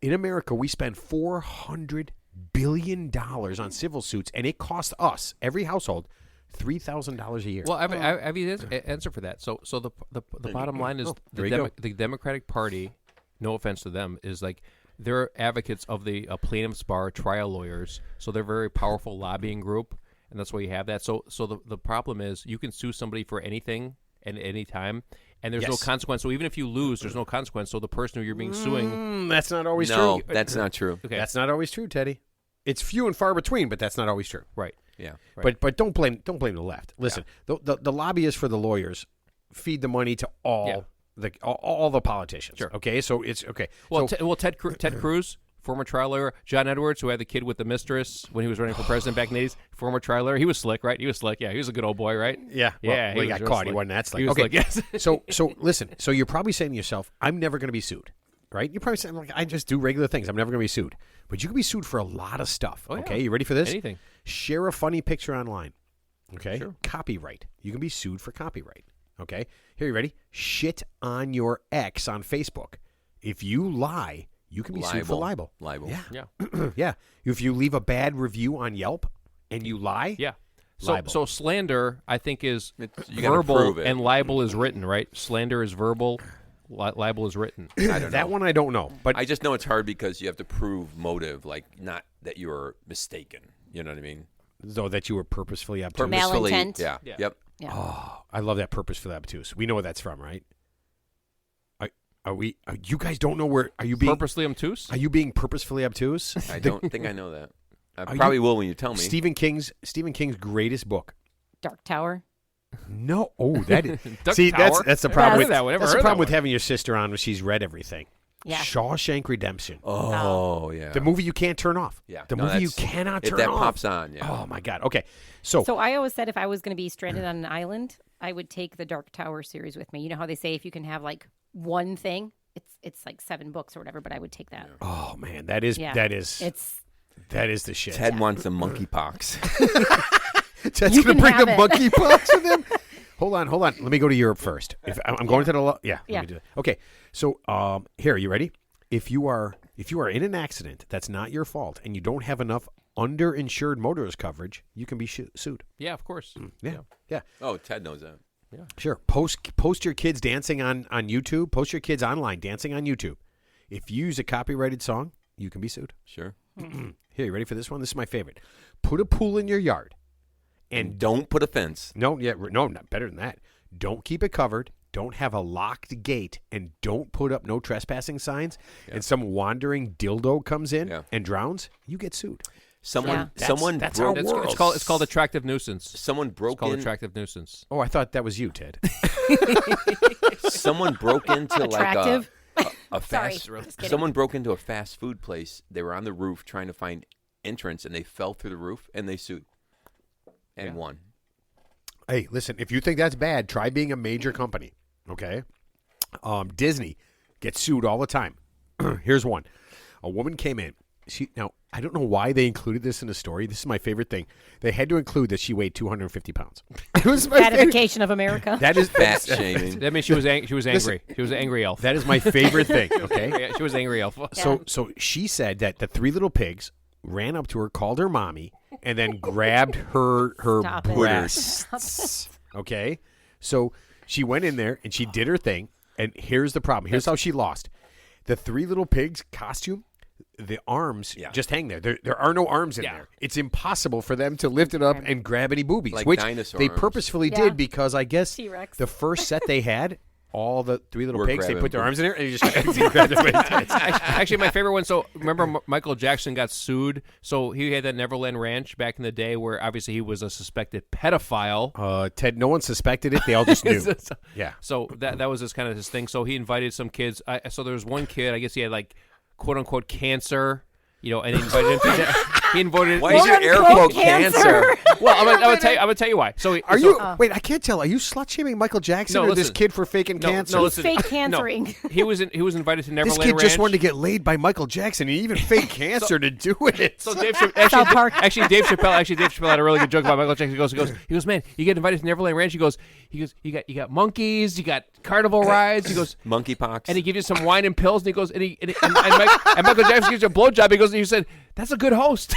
In America, we spend $400 billion on civil suits, and it costs us, every household, $3,000 a year. Well, I have you answer for that. So the bottom line is the Democratic Party. No offense to them, is like they're advocates of the plaintiffs' bar, trial lawyers. So they're a very powerful lobbying group, and that's why you have that. So the problem is you can sue somebody for anything at any time, and there's no consequence. So even if you lose, there's no consequence. So the person who you're being suing, that's not always No, true. that's not true. okay, That's not always true, Teddy. It's few and far between, but that's not always true. right. Yeah. Right. But don't blame the left. Listen, the lobbyists for the lawyers feed the money to all the politicians. Sure. Okay, so it's okay. Well, so, Ted Cruz, former trial lawyer. John Edwards, who had the kid with the mistress when he was running for president back in the 80s, former trial lawyer. He was slick, right? He was slick. Yeah, he was a good old boy, right? yeah, Yeah, well, he was got real caught. slick. He wasn't that slick. He was Okay, slick, yes. so listen. So you're probably saying to yourself, I'm never going to be sued, right? You're probably saying, like, I just do regular things. I'm never going to be sued. But you can be sued for a lot of stuff. Oh, yeah. Okay, you ready for this? Anything. Share a funny picture online. Okay, Sure. Copyright. You can be sued for copyright. Okay, here, you ready? Shit on your ex on Facebook. If you lie, you can be sued for libel. Libel. Yeah. Yeah. Yeah. If you leave a bad review on Yelp and you lie, Yeah. So Libel. slander, I think, is You gotta verbal prove it. and libel is written, right? Slander is verbal, libel is written. I don't that know. one I don't know. But I just know it's hard because you have to prove motive, like not that you were mistaken. You know what I mean? though that you were purposefully obtuse. Purposefully. Malintent. Yeah. Yeah. Yep. Yeah. Oh, I love that purposefully obtuse. We know where that's from, right? You guys don't know where? Are you being Purposely obtuse? Are you being purposefully obtuse? I don't think I know that. I you- probably will when you tell me. Stephen King's greatest book. Dark Tower. No, that is. Duck See, Tower? that's the Never problem heard with of that one. Never that's the heard of problem that with one. having your sister on when she's read everything. Yeah. Shawshank Redemption, Oh, yeah. the movie you can't turn off. Yeah. the No, movie you that's- cannot if turn that off. pops on, yeah. Oh my God. Okay, so So I always said if I was going to be stranded on an island, I would take the Dark Tower series with me. You know how they say if you can have like one thing, it's like 7 books or whatever, but I would take that. oh man, that is Yeah. it's the shit. Ted wants the monkeypox. Ted's You gonna can bring have the it. monkeypox with him. Hold on. Let me go to Europe first. If I'm going to the let Yeah. me do that. Okay, so here, you ready? If you are in an accident that's not your fault and you don't have enough underinsured motorist coverage, you can be sued. Yeah, of course. Yeah. Oh, Ted knows that. Sure. Post your kids dancing on YouTube. Post your kids online dancing on YouTube. If you use a copyrighted song, you can be sued. Sure. Here, you ready for this one? This is my favorite. Put a pool in your yard. And don't put a fence. No, not better than that. Don't keep it covered. Don't have a locked gate, and don't put up no trespassing signs. Yeah. And some wandering dildo comes in Yeah. and drowns, you get sued. Someone That's our broke. world. It's called attractive nuisance. Someone It's broke called in. attractive nuisance. Oh, I thought that was you, Ted. Someone broke into Attractive. a Sorry. fast. Just kidding. Someone broke into a fast food place. They were on the roof trying to find entrance, and they fell through the roof, and they sued and won. Hey, listen, if you think that's bad, try being a major company, okay? Disney gets sued all the time. Here's one. A woman came in. Now, I don't know why they included this in the story. This is my favorite thing. They had to include that she weighed 250 pounds. It was my favorite. Gratification of America. That is Fat shaming. That means she was angry. She was angry. She was an angry elf. That is my favorite thing, okay? Yeah, she was an angry elf. So she said that the 3 little pigs ran up to her, called her mommy, and then grabbed her Stop it. breasts. Okay? So she went in there and she did her thing, and here's the problem. Here's how she lost. The 3 little pigs costume, the arms just hang there. There are no arms in there. It's impossible for them to lift it up and grab any boobies, Like which dinosaur they arms. purposefully Yeah. did because I guess T-Rex. the first set they had, all the three little We're pigs. They grabbing put their them. arms in there and you just grab them by the tits. Actually, my favorite one. So remember, Michael Jackson got sued. So he had that Neverland Ranch back in the day, where obviously he was a suspected pedophile. Ted, no one suspected it. They all just knew. Yeah. So that was his kind of his thing. So he invited some kids. So there was one kid. I guess he had like quote unquote cancer. And he invited him to. He invited. Why is your air quote cancer? Well, I'm gonna tell you why. So Are you? Wait, I can't tell. Are you slut shaming Michael Jackson No, or this listen. kid for faking cancer? No, He's fake cancering. No, he was invited to This Neverland kid Ranch. just wanted to get laid by Michael Jackson. He even faked cancer to do it. So Dave South Park. Dave Chappelle had a really good joke about Michael Jackson. He goes, man, you get invited to Neverland Ranch. He goes, you got monkeys, you got carnival rides. He goes, Monkeypox. and he gives you some wine and pills. And he goes, and Michael Jackson gives you a blowjob. He goes, and you said, that's a good host.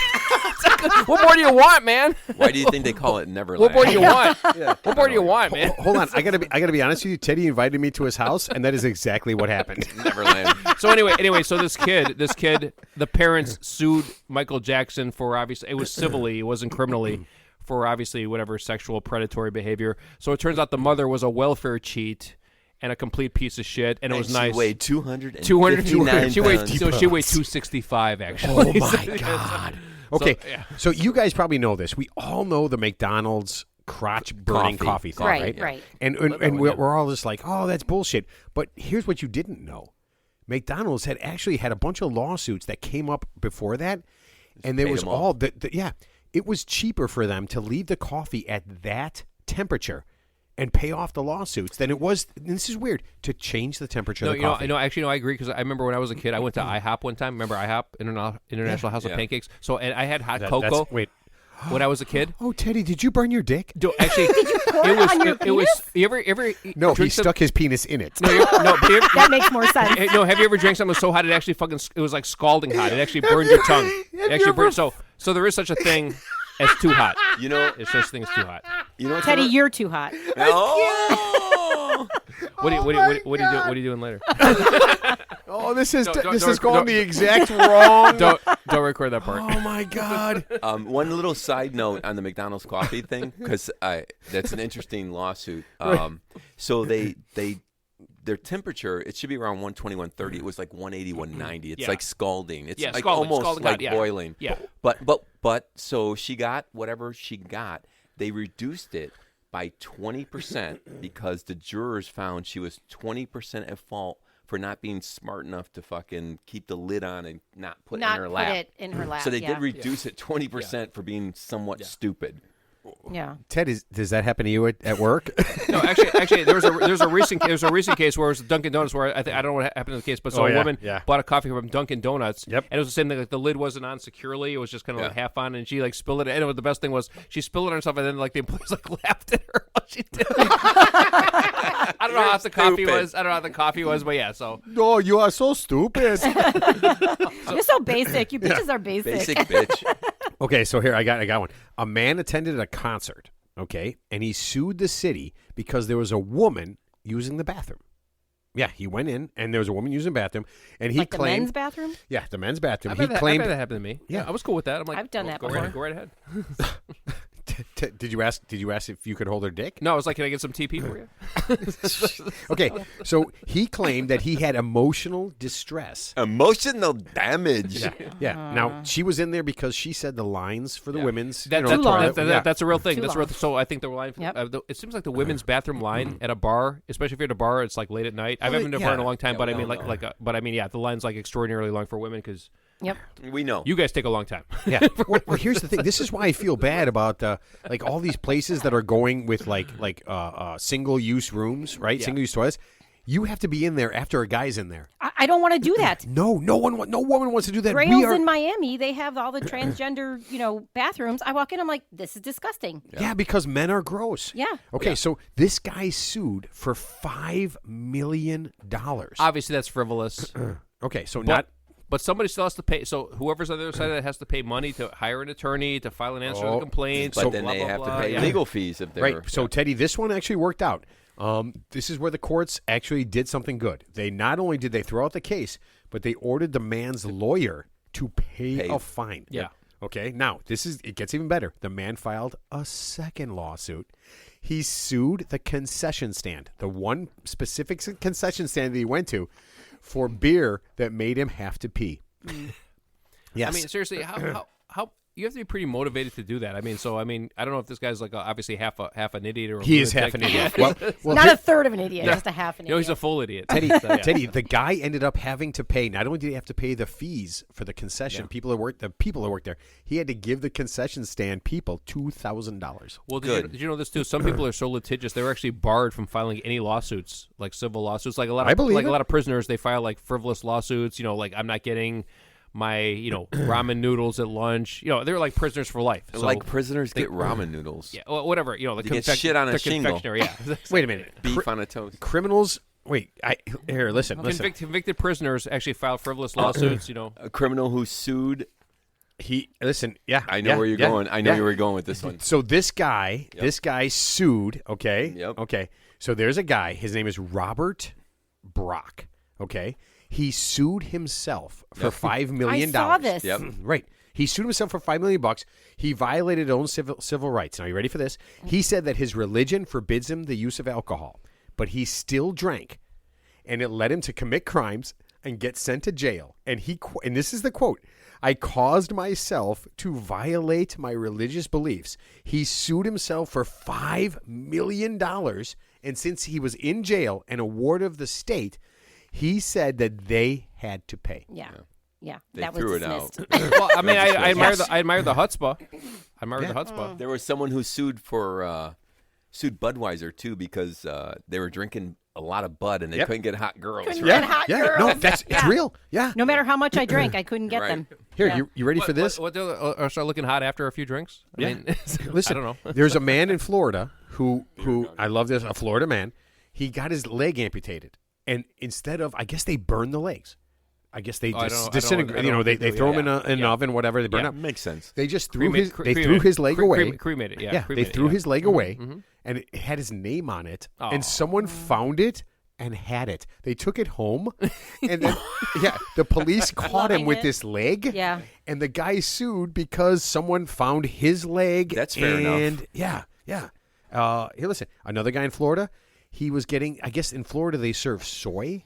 What more do you want, man? Why do you think they call it Neverland? What more do you want? What more do you want, man? Hold on, I gotta be honest with you. Teddy invited me to his house, and that is exactly what happened. Neverland. So anyway, so this kid, the parents sued Michael Jackson for obviously, it was civilly, it wasn't criminally, for obviously whatever sexual predatory behavior. So it turns out the mother was a welfare cheat and a complete piece of shit, and it was nice. She weighed 200. She weighed 260 265 actually. Oh my god. Okay, so you guys probably know this. We all know the McDonald's crotch burning coffee thing, right? Right. And we're all just like, oh, that's bullshit. But here's what you didn't know: McDonald's had actually had a bunch of lawsuits that came up before that, and there was all it was cheaper for them to leave the coffee at that temperature and pay off the lawsuits than it was. And this is weird, to change the temperature of the coffee. I agree, because I remember when I was a kid, I went to IHOP one time. Remember IHOP, International House of Pancakes? So, and I had hot cocoa. Wait. When I was a kid. Oh, Teddy, did you burn your dick? Actually, Did you pour it on your penis? It was. You ever? No, he drink some- stuck his penis in it. No, That makes more sense. no. Have you ever drank something so hot it actually it was like scalding hot? It actually burned your tongue. It actually burned. So there is such a thing as too hot. There's such a thing as too hot. Teddy, you're too hot. Oh. What are you doing later? Oh, this is don't- going the exact wrong. Don't record that part. Oh my god. One little side note on the McDonald's coffee thing, because that's an interesting lawsuit. So their temperature, it should be around 120, 130. It was like 180, 190. It's like scalding. It's like almost scalding like hot, boiling. Yeah. But so she got whatever she got. They reduced it by 20% because the jurors found she was 20% at fault for not being smart enough to fucking keep the lid on and not put it in her lap. Not put it in her lap. So they did reduce it 20% for being somewhat stupid. Yeah. Ted, does that happen to you at work? No, actually, there's a recent case where it was Dunkin' Donuts where I don't know what happened in the case, but a woman bought a coffee from Dunkin' Donuts. Yep. And it was the same thing. Like the lid wasn't on securely; it was just kind of like half on, and she like spilled it. And the best thing was she spilled it on herself, and then like the employees like laughed at her while she did it. I don't know how hot the coffee was. I don't know how the coffee was, but yeah. So No, you are so stupid. You're so basic. You bitches are basic. Basic bitch. Okay, so here I got one. A man attended a concert, okay, and he sued the city because there was a woman using the bathroom. Yeah, he went in and there was a woman using the bathroom, and he Like the claimed men's bathroom? Yeah, the men's bathroom. I He claimed that happened to me. Yeah. I was cool with that. I'm like, I've done that go before. right ahead. Did you ask if you could hold her dick? No, I was like, can I get some TP for you? Okay, so he claimed that he had emotional distress. Emotional damage. Yeah. Now she was in there because she said the lines for the women's. That's a real thing. Too That's long. real. So I think the line. It seems like the women's bathroom line at a bar, especially if you're at a bar, it's like late at night. I haven't been to a bar in a long time, but I mean, the line's like extraordinarily long for women because. Yep. We know. You guys take a long time. Yeah. Well, here's the thing. This is why I feel bad about like all these places that are going with like single use rooms, right? Yeah. Single use toilets. You have to be in there after a guy's in there. I don't want to do that. No woman wants to do that. Grails in Miami, they have all the transgender, bathrooms. I walk in, I'm like, this is disgusting. Yeah, because men are gross. Yeah. Okay, so this guy sued for $5 million. Obviously, that's frivolous. Okay, so But somebody still has to pay. So whoever's on the other side of that has to pay money to hire an attorney to file an answer to the complaint. But so then blah, they blah, have blah. to pay legal fees if they're right. So Teddy, this one actually worked out. This is where the courts actually did something good. They not only did they throw out the case, but they ordered the man's lawyer to pay a fine. Yeah. Okay. Now it gets even better. The man filed a second lawsuit. He sued the concession stand, the one specific concession stand that he went to, for beer that made him have to pee. Yes. I mean, seriously, how you have to be pretty motivated to do that. I mean, I don't know if this guy's like obviously half an idiot or he is half an idiot. Well, Not a third of an idiot, just a half an idiot. No, he's a full idiot. Teddy, the guy ended up having to pay. Not only did he have to pay the fees for the concession, the people who worked there, he had to give the concession stand people $2,000. Well, did you know this too? Some people are so litigious they were actually barred from filing any lawsuits, like civil lawsuits. Like a lot of prisoners, they file like frivolous lawsuits. Like I'm not getting my ramen noodles at lunch. They're like prisoners for life. So like prisoners get ramen noodles. Yeah, whatever. The get shit on a shingle. Yeah. Wait a minute. Beef on a toast. Criminals. Wait. Listen. Convicted prisoners actually file frivolous lawsuits. A criminal who sued. Yeah. I know where you're going. I know where you're going with this one. So this guy sued. Okay. Yep. Okay. So there's a guy. His name is Robert Brock. Okay. He sued himself for $5 million. I saw this. Yep. Right. He sued himself for $5 million. He violated his own civil rights. Now, you ready for this? He said that his religion forbids him the use of alcohol, but he still drank, and it led him to commit crimes and get sent to jail. And this is the quote: "I caused myself to violate my religious beliefs." He sued himself for $5 million, and since he was in jail, an award of the state, he said that they had to pay. Yeah. They that threw was it out. dismissed. Well, I mean, I admire the chutzpah. I admire the chutzpah. There was someone who sued Budweiser too because they were drinking a lot of Bud and they couldn't get hot girls. Couldn't get hot girls. No, it's real. Yeah. No matter how much I drank, I couldn't get Right. them. Here, Yeah. you ready for this? What start looking hot after a few drinks? I mean, Listen, I don't know. there's a man in Florida who I love this, a Florida man. He got his leg amputated, and instead of, I guess they burn the legs. I guess they disintegrate. They throw him in an oven, whatever. They burn up. Makes sense. They just threw his leg away. Cremated. Yeah, they threw his leg away, and it had his name on it. And someone found it and had it. They took it home, and then the police caught him with this leg. Yeah. And the guy sued because someone found his leg. That's fair enough. Yeah. Here, listen. Another guy in Florida. He was getting. I guess in Florida they serve soy.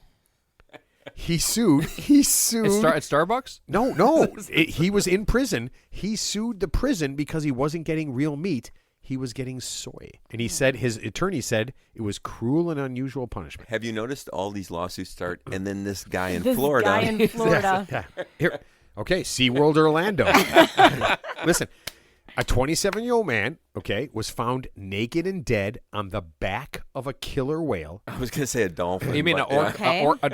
He sued. At Starbucks? No. He was in prison. He sued the prison because he wasn't getting real meat. He was getting soy. And he said, his attorney said, it was cruel and unusual punishment. Have you noticed all these lawsuits start and then this guy in This Florida? guy in Florida. Yeah. Here. Okay, SeaWorld Orlando. Listen, a 27-year-old man, was found naked and dead on the back of a killer whale I was going to say a dolphin. You mean but, an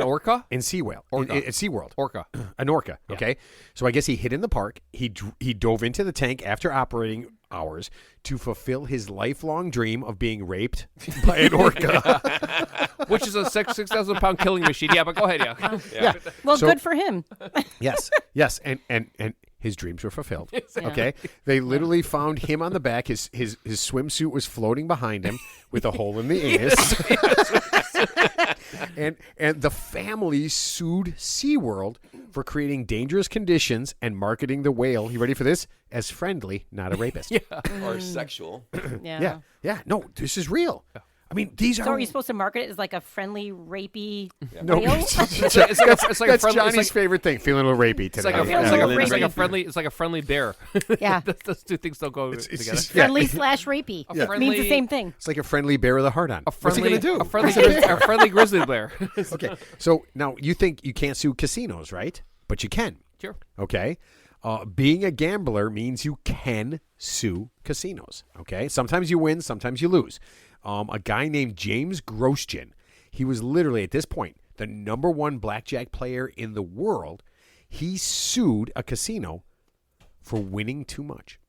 orca? in SeaWorld. In SeaWorld. Orca. An orca, okay? So I guess he hid in the park. He dove into the tank after operating hours to fulfill his lifelong dream of being raped by an orca. Which is a 6,000-pound killing machine. Yeah, but go ahead. Yeah. Well, So- good for him. Yes, and his dreams were fulfilled. Okay, they literally found him on the back. His swimsuit was floating behind him with a hole in the anus. and the family sued SeaWorld for creating dangerous conditions and marketing the whale. You ready for this? As friendly, not a rapist. or sexual. Yeah. Yeah. No, this is real. I mean, these So are. are you supposed to market it as like a friendly, rapey No, whale? It's like a that's friendly, Johnny's favorite thing. Feeling a little rapey today. It's like a friendly bear. Yeah. Those two things don't go together. just- Friendly / rapey. Yeah. It means the same thing. It's like a friendly bear with a heart on. What's he Friendly- gonna do? A friendly grizzly bear. Okay, so now you think you can't sue casinos, right? But you can. Sure. Okay. Being a gambler means you can sue casinos. Okay. Sometimes you win, sometimes you lose. A guy named James Grosjean, he was literally at this point the #1 blackjack player in the world. He sued a casino for winning too much.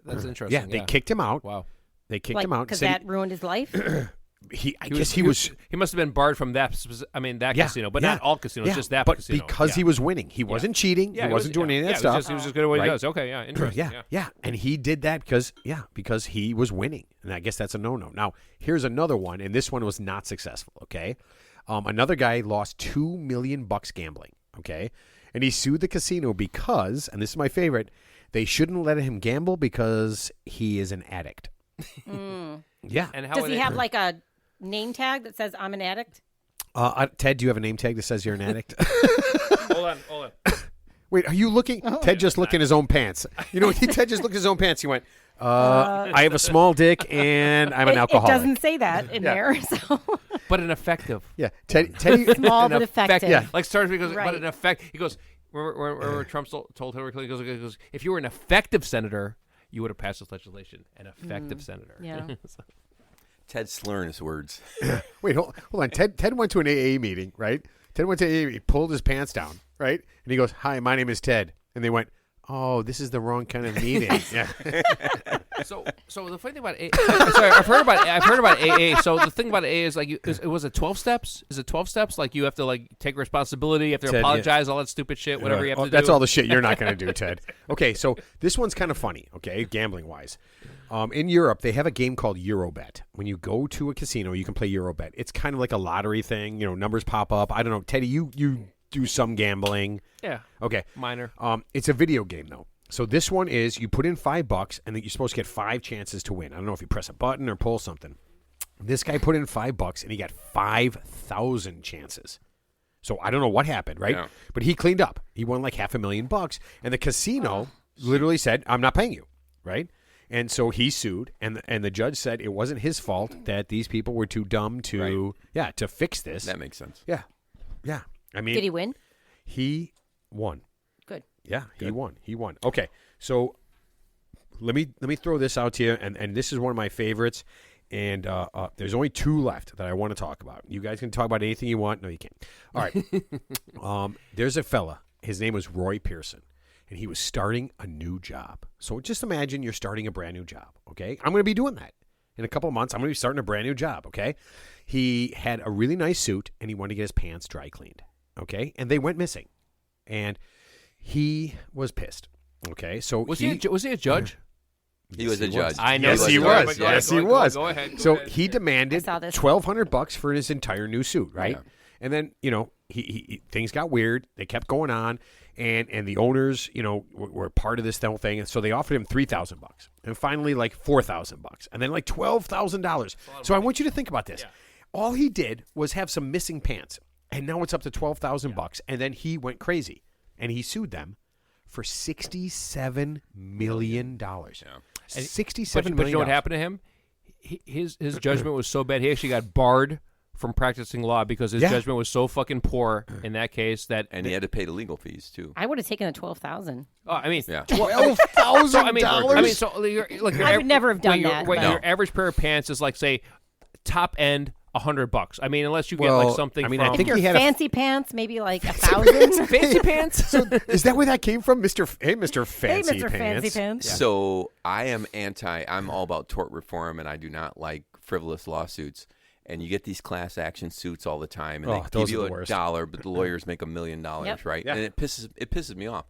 That's interesting. Yeah, they kicked him out. Wow. They kicked him out. Because Said that ruined his life? he must have been barred from that. That casino, but not all casinos. Just that but casino. because he was winning, he wasn't cheating. He wasn't doing any of that stuff. He was just good at what he Right? does. Okay, yeah, interesting. Yeah, and he did that because he was winning, and I guess that's a no-no. Now, here's another one, and this one was not successful. Okay, another guy lost $2 million gambling. Okay, and he sued the casino because, and this is my favorite, they shouldn't let him gamble because he is an addict. Yeah. And how Does would he it- have like a name tag that says I'm an addict? Ted, do you have a name tag that says you're an addict? Hold on. Wait, are you looking? Ted just looked in his own pants. You know, Ted just looked in his own pants. He went, I have a small dick and I'm an alcoholic. It doesn't say that in there. So But an effective. Yeah, Teddy. small An but effective. yeah. Like starts because Right. but an effect. He goes. Remember Trump told Hillary Clinton. He goes, if you were an effective senator, you would have passed this legislation. An effective senator. Yeah. Ted slurring his words. Wait, hold on. Ted went to an AA meeting, right? Ted went to AA meeting, pulled his pants down, right? And he goes, "Hi, my name is Ted." And they went, "Oh, this is the wrong kind of meeting." Yeah. So the funny thing about AA, sorry, I've heard about AA. So the thing about AA is like, it was it 12 steps? Is it 12 steps? Like you have to like take responsibility, you have to Ted, apologize, all that stupid shit, whatever you have to do. That's all the shit you're not going to do, Ted. Okay, so this one's kind of funny, okay, gambling wise. In Europe, they have a game called Eurobet. When you go to a casino, you can play Eurobet. It's kind of like a lottery thing. You know, numbers pop up. I don't know. Teddy, you do some gambling. Yeah. Okay. Minor. It's a video game, though. So this one is you put in $5 and then you're supposed to get 5 chances to win. I don't know if you press a button or pull something. This guy put in $5 and he got 5,000 chances. So I don't know what happened, right? Yeah. But he cleaned up. He won like $500,000, and the casino literally said, "I'm not paying you," right? And so he sued, and the judge said it wasn't his fault that these people were too dumb to to fix this. That makes sense. Yeah. I mean, Did he win? he won. Good. Yeah, he won. He won. Okay, so let me throw this out to you, and this is one of my favorites. And there's only 2 left that I want to talk about. You guys can talk about anything you want. No, you can't. All right. There's a fella. His name was Roy Pearson, and he was starting a new job. So just imagine you're starting a brand new job, okay? I'm going to be doing that. In a couple of months, I'm going to be starting a brand new job, okay? He had a really nice suit, and he wanted to get his pants dry cleaned, okay? And they went missing. And he was pissed, okay? So Was he a judge? He was a judge. I know. Yes, he Go ahead, was. go ahead, Yes, go he ahead, was. Go ahead. So go ahead. he demanded I saw this. $1,200 for his entire new suit, right? Yeah. And then he things got weird. They kept going on, and the owners were part of this whole thing, and so they offered him $3,000, and finally like $4,000, and then like $12,000. So I want you to think about this. Yeah. All he did was have some missing pants, and now it's up to $12,000, and then he went crazy, and he sued them for $67 million. $67 million. But you know what happened to him? His judgment was so bad. He actually got barred from practicing law because his judgment was so fucking poor in that case that. And he had to pay the legal fees, too. I would have taken the 12,000. Oh, I mean, Yeah. $12,000. I would never have done that, but- Your average pair of pants is like, say, top end $100. I mean, unless you get like something. I mean, from, I think Your he had fancy pants, maybe like 1,000. fancy pants. So is that where that came from, Mr. Mr. Fancy Hey, Mr. Fancy Pants. So I'm all about tort reform, and I do not like frivolous lawsuits. And you get these class action suits all the time, and they those give are you the worst. $1, but the lawyers make $1 million, Yep. right? Yeah. And it pisses me off.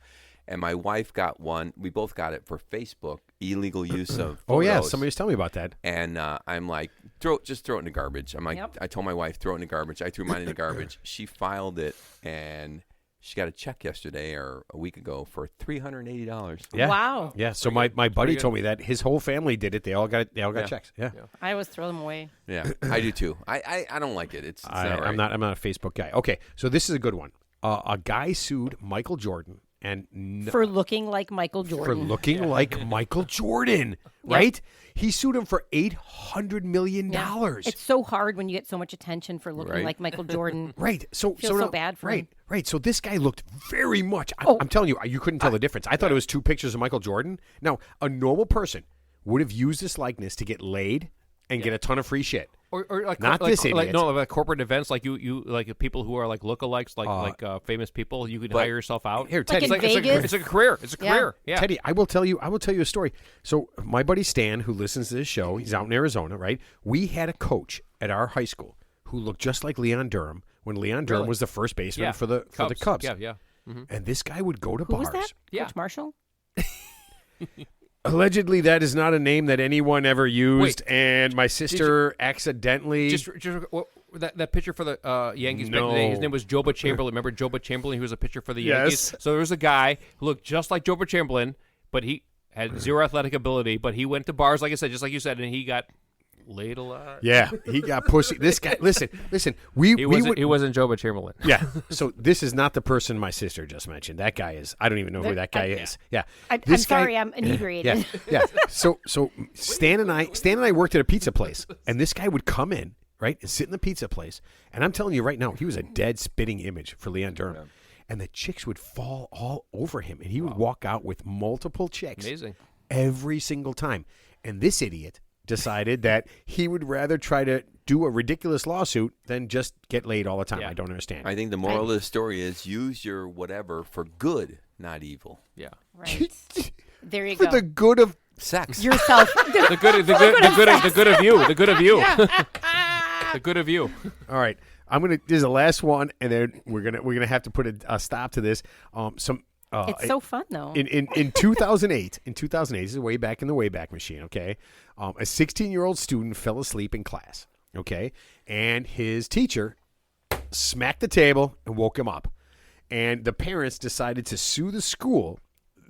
And my wife got one. We both got it for Facebook, illegal use of photos. Oh yeah, somebody was telling me about that. And I'm like, just throw it in the garbage. I'm like, Yep. I told my wife, throw it in the garbage. I threw mine in the garbage. She filed it, and she got a check yesterday or a week ago for $380. Yeah. Wow. Yeah. So my buddy told me that his whole family did it. They all got Yeah. checks. Yeah. I always throw them away. Yeah, I do too. I don't like it. It's not right. I'm not a Facebook guy. Okay, so this is a good one. A guy sued Michael Jordan and For looking like Michael Jordan. for looking like Michael Jordan, right? He sued him for $800 million. Yeah. It's so hard when you get so much attention for looking Right. like Michael Jordan. Right. So Feel so now- bad for right, him. Right. So this guy looked very much. Oh. I'm telling you, you couldn't tell the difference. I thought it was 2 pictures of Michael Jordan. Now, a normal person would have used this likeness to get laid and get a ton of free shit. Or like Not like, this like, idiot. no, like corporate events, like you like people who are like lookalikes, like famous people. You could hire yourself out. Here, Like Teddy. in it's Vegas? it's a career. It's a Yeah. career. Yeah. Teddy, I will tell you a story. So my buddy Stan, who listens to this show, he's out in Arizona, right? We had a coach at our high school who looked just like Leon Durham when Leon Durham Really? was the first baseman Yeah. for the Cubs. Yeah, yeah. And this guy would go to Who bars. was that? Yeah. Coach Marshall? Allegedly, that is not a name that anyone ever used, and my sister accidentally. Just that pitcher for the Yankees. No. His name was Joba Chamberlain. Remember Joba Chamberlain? He was a pitcher for the Yes. Yankees. So there was a guy who looked just like Joba Chamberlain, but he had zero athletic ability, but he went to bars, like I said, just like you said, and he got laid a lot. Yeah, he got pussy. This guy, listen. He wasn't Joe Chamberlain. Yeah. So this is not the person my sister just mentioned. That guy is. I don't even know who that guy is. Yeah. I'm This guy- sorry, I'm inebriated. Yeah. So Stan and I worked at a pizza place, and this guy would come in, right, and sit in the pizza place, and I'm telling you right now, he was a dead spitting image for Leon Durham. Yeah. And the chicks would fall all over him, and he would walk out with multiple chicks. Amazing. Every single time. And this idiot decided that he would rather try to do a ridiculous lawsuit than just get laid all the time. Yeah. I don't understand. I think the moral of the story is use your whatever for good, not evil. Yeah. Right. There you For go. the good of Sex. Yourself. The good of you. The good of you. The good of you. All right. This is the last one, and then we're gonna have to put a stop to this. It's so fun though. In 2008, this is way back in the Wayback Machine, okay? A 16-year-old student fell asleep in class, okay? And his teacher smacked the table and woke him up. And the parents decided to sue the school,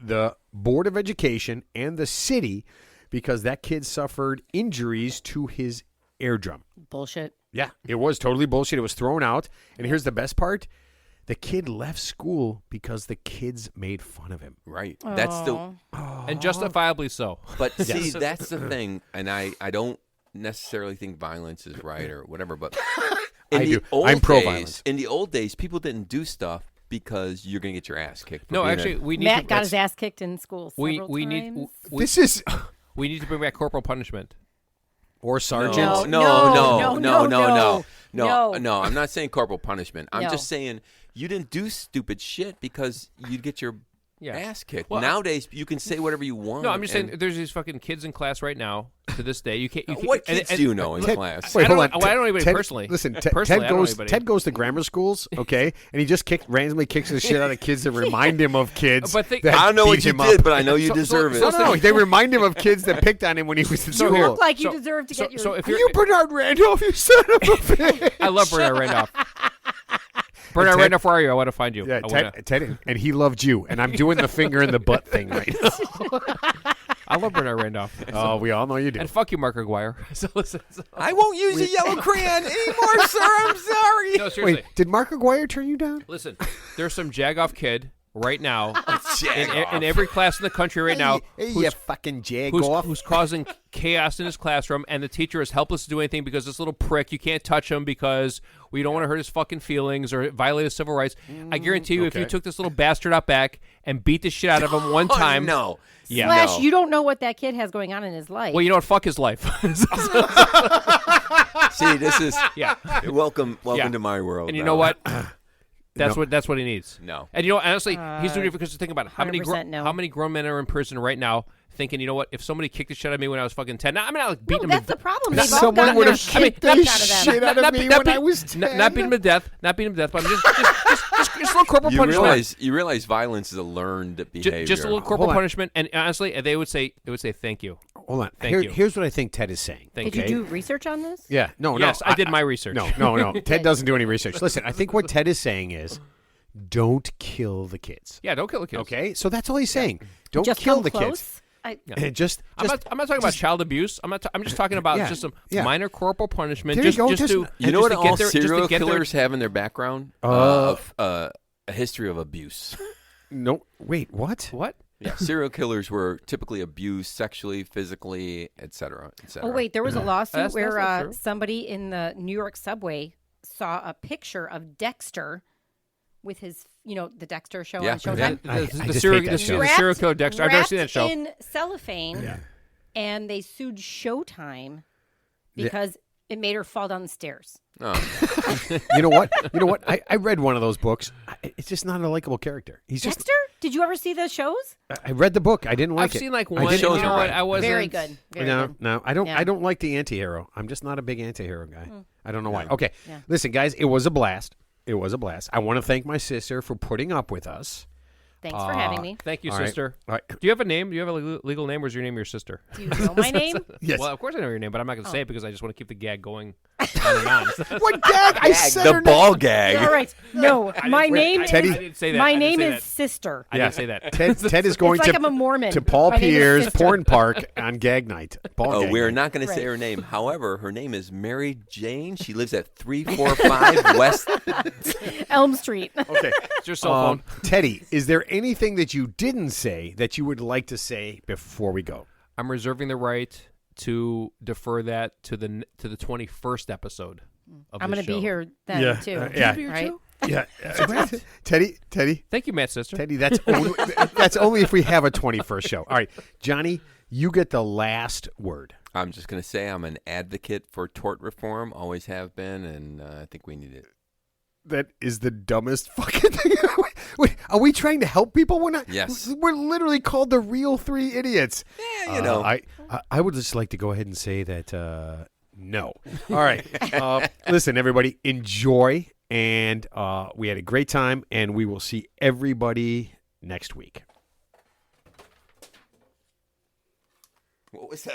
the Board of Education, and the city because that kid suffered injuries to his eardrum. Bullshit. Yeah, it was totally bullshit. It was thrown out. And here's the best part. The kid left school because the kids made fun of him. Right. That's the And justifiably so. But see, that's the thing, and I don't necessarily think violence is right or whatever, but I do. I'm pro-violence. In the old days, people didn't do stuff because you're going to get your ass kicked. No, actually, we need Matt to, got his ass kicked in school several we times. need This is... we need to bring back corporal punishment. Or sergeant. No. No. I'm not saying corporal punishment. I'm No. just saying you didn't do stupid shit because you'd get your ass kicked. Well, Nowadays, you can say whatever you want. No, I'm just saying there's these fucking kids in class right now to this day. You can't. What kids do you know in class? Wait, hold on. I don't know anybody personally. Listen, Personally, I don't know anybody. Ted goes to grammar schools, okay, and he just randomly kicks the shit out of kids that remind him of kids. But think- that I don't know what beat you him up. did, but I know you deserve it. No, they remind him of kids that picked on him when he was in So school. here- Look like you So- deserve to get your. So if Are you're, you Bernard Randolph, you son of a bitch? I love Bernard Randolph. Bernard Ted- Randolph, where are you? I want to find you. Yeah, I wanna- Ted, and he loved you, and I'm doing the finger in the butt thing right now. I love Bernard Randolph. Oh, we all know you do. And fuck you, Mark Aguirre. So listen. I won't use a yellow crayon anymore, sir. I'm sorry. No, seriously. Wait, did Mark Aguirre turn you down? Listen, there's some jagoff kid right now Jag in every class in the country right now Hey, you fucking who's causing chaos in his classroom, and the teacher is helpless to do anything because this little prick, you can't touch him because we don't want to hurt his fucking feelings or violate his civil rights. I guarantee you, if you okay. took this little bastard out back and beat the shit out of him one time, no. yeah. Slash, No. you don't know what that kid has going on in his life. Well, you know what? Fuck his life. See, this is Yeah. welcome Yeah. to my world. And you now. know what? That's No. what he needs. No. And you know, honestly, he's doing it because think about it. How many 100% no. how many grown men are in prison right now thinking, you know what? If somebody kicked the shit out of me when I was fucking 10, now, I mean, I like No, beating him. that's to the problem. Not- They've all Someone gotten would their have shit kicked the kicked out of them. shit out of me when I was 10. not beating him to death, but I'm just a little corporal punishment. You realize violence is a learned behavior. Just a little corporal Hold on. punishment, and honestly, they would say thank you. Hold on. Thank you. Here's what I think Ted is saying. Thank Did you. you do research on this? Yeah. No, Yes, no. I did my research. No. Ted doesn't do any research. Listen, I think what Ted is saying is don't kill the kids. Yeah, don't kill the kids. Okay? So that's all he's saying. Don't Just kill come the close? kids. I, Just I'm not talking about child abuse. I'm just talking about Yeah, just some yeah. minor corporal punishment. There you go, Just just- to You know what just to get all their- just to serial get their- killers have in their background? A history of abuse. No. Wait, what? What? Yeah, serial killers were typically abused sexually, phically, etc., etc. oh, wait, there was a lawsuit That's where not true. somebody in the New York subway saw a picture of Dexter with his, the Dexter show Yeah. on Showtime. I The just serial hate that show. the serial killer Dexter. I've never seen that show. in cellophane, and they sued Showtime because it made her fall down the stairs. Oh. You know what? I read one of those books. It's just not a likable character. He's just. Dexter? Did you ever see those shows? I read the book. I didn't like I've it. seen like I one. didn't You shows know are what? right. I wasn't Very good. Very good. No, I don't. Yeah. I don't like the anti-hero. I'm just not a big anti-hero guy. I don't know why. Okay, Yeah. listen, guys. It was a blast. I want to thank my sister for putting up with us. Thanks for having me. Thank you, All right. sister. All right. Do you have a name? Do you have a legal name, or is your name your sister? Do you know my name? Yes. Well, of course I know your name, but I'm not going to say it because I just want to keep the gag going on and on. What gag? I said her The ball name. gag. All right. No, my name Teddy- is I didn't say that. my I didn't name say is that. Sister. I didn't say that. Ted is going It's like to I'm a Mormon. to Paul My name is Pierre's Sister. porn park on gag night. Paul Oh, gag we're night. not going to say Right. her name. However, her name is Mary Jane. She lives at 345 West. Elm Street. Okay. It's your cell phone. Teddy, is there anything that you didn't say that you would like to say before we go? I'm reserving the right to defer that to the 21st episode of I'm this going to be show. here then Yeah, too. yeah. Right? Yeah. Teddy, Thank you, Matt, sister. Teddy, that's only if we have a 21st show. All right. Johnny, you get the last word. I'm just going to say I'm an advocate for tort reform. Always have been, and I think we need it. That is the dumbest fucking thing. Wait, are we trying to help people? We're not. Yes. We're literally called the real three idiots. Yeah, you know. I would just like to go ahead and say that no. All right. Listen, everybody, enjoy, and we had a great time, and we will see everybody next week. What was that?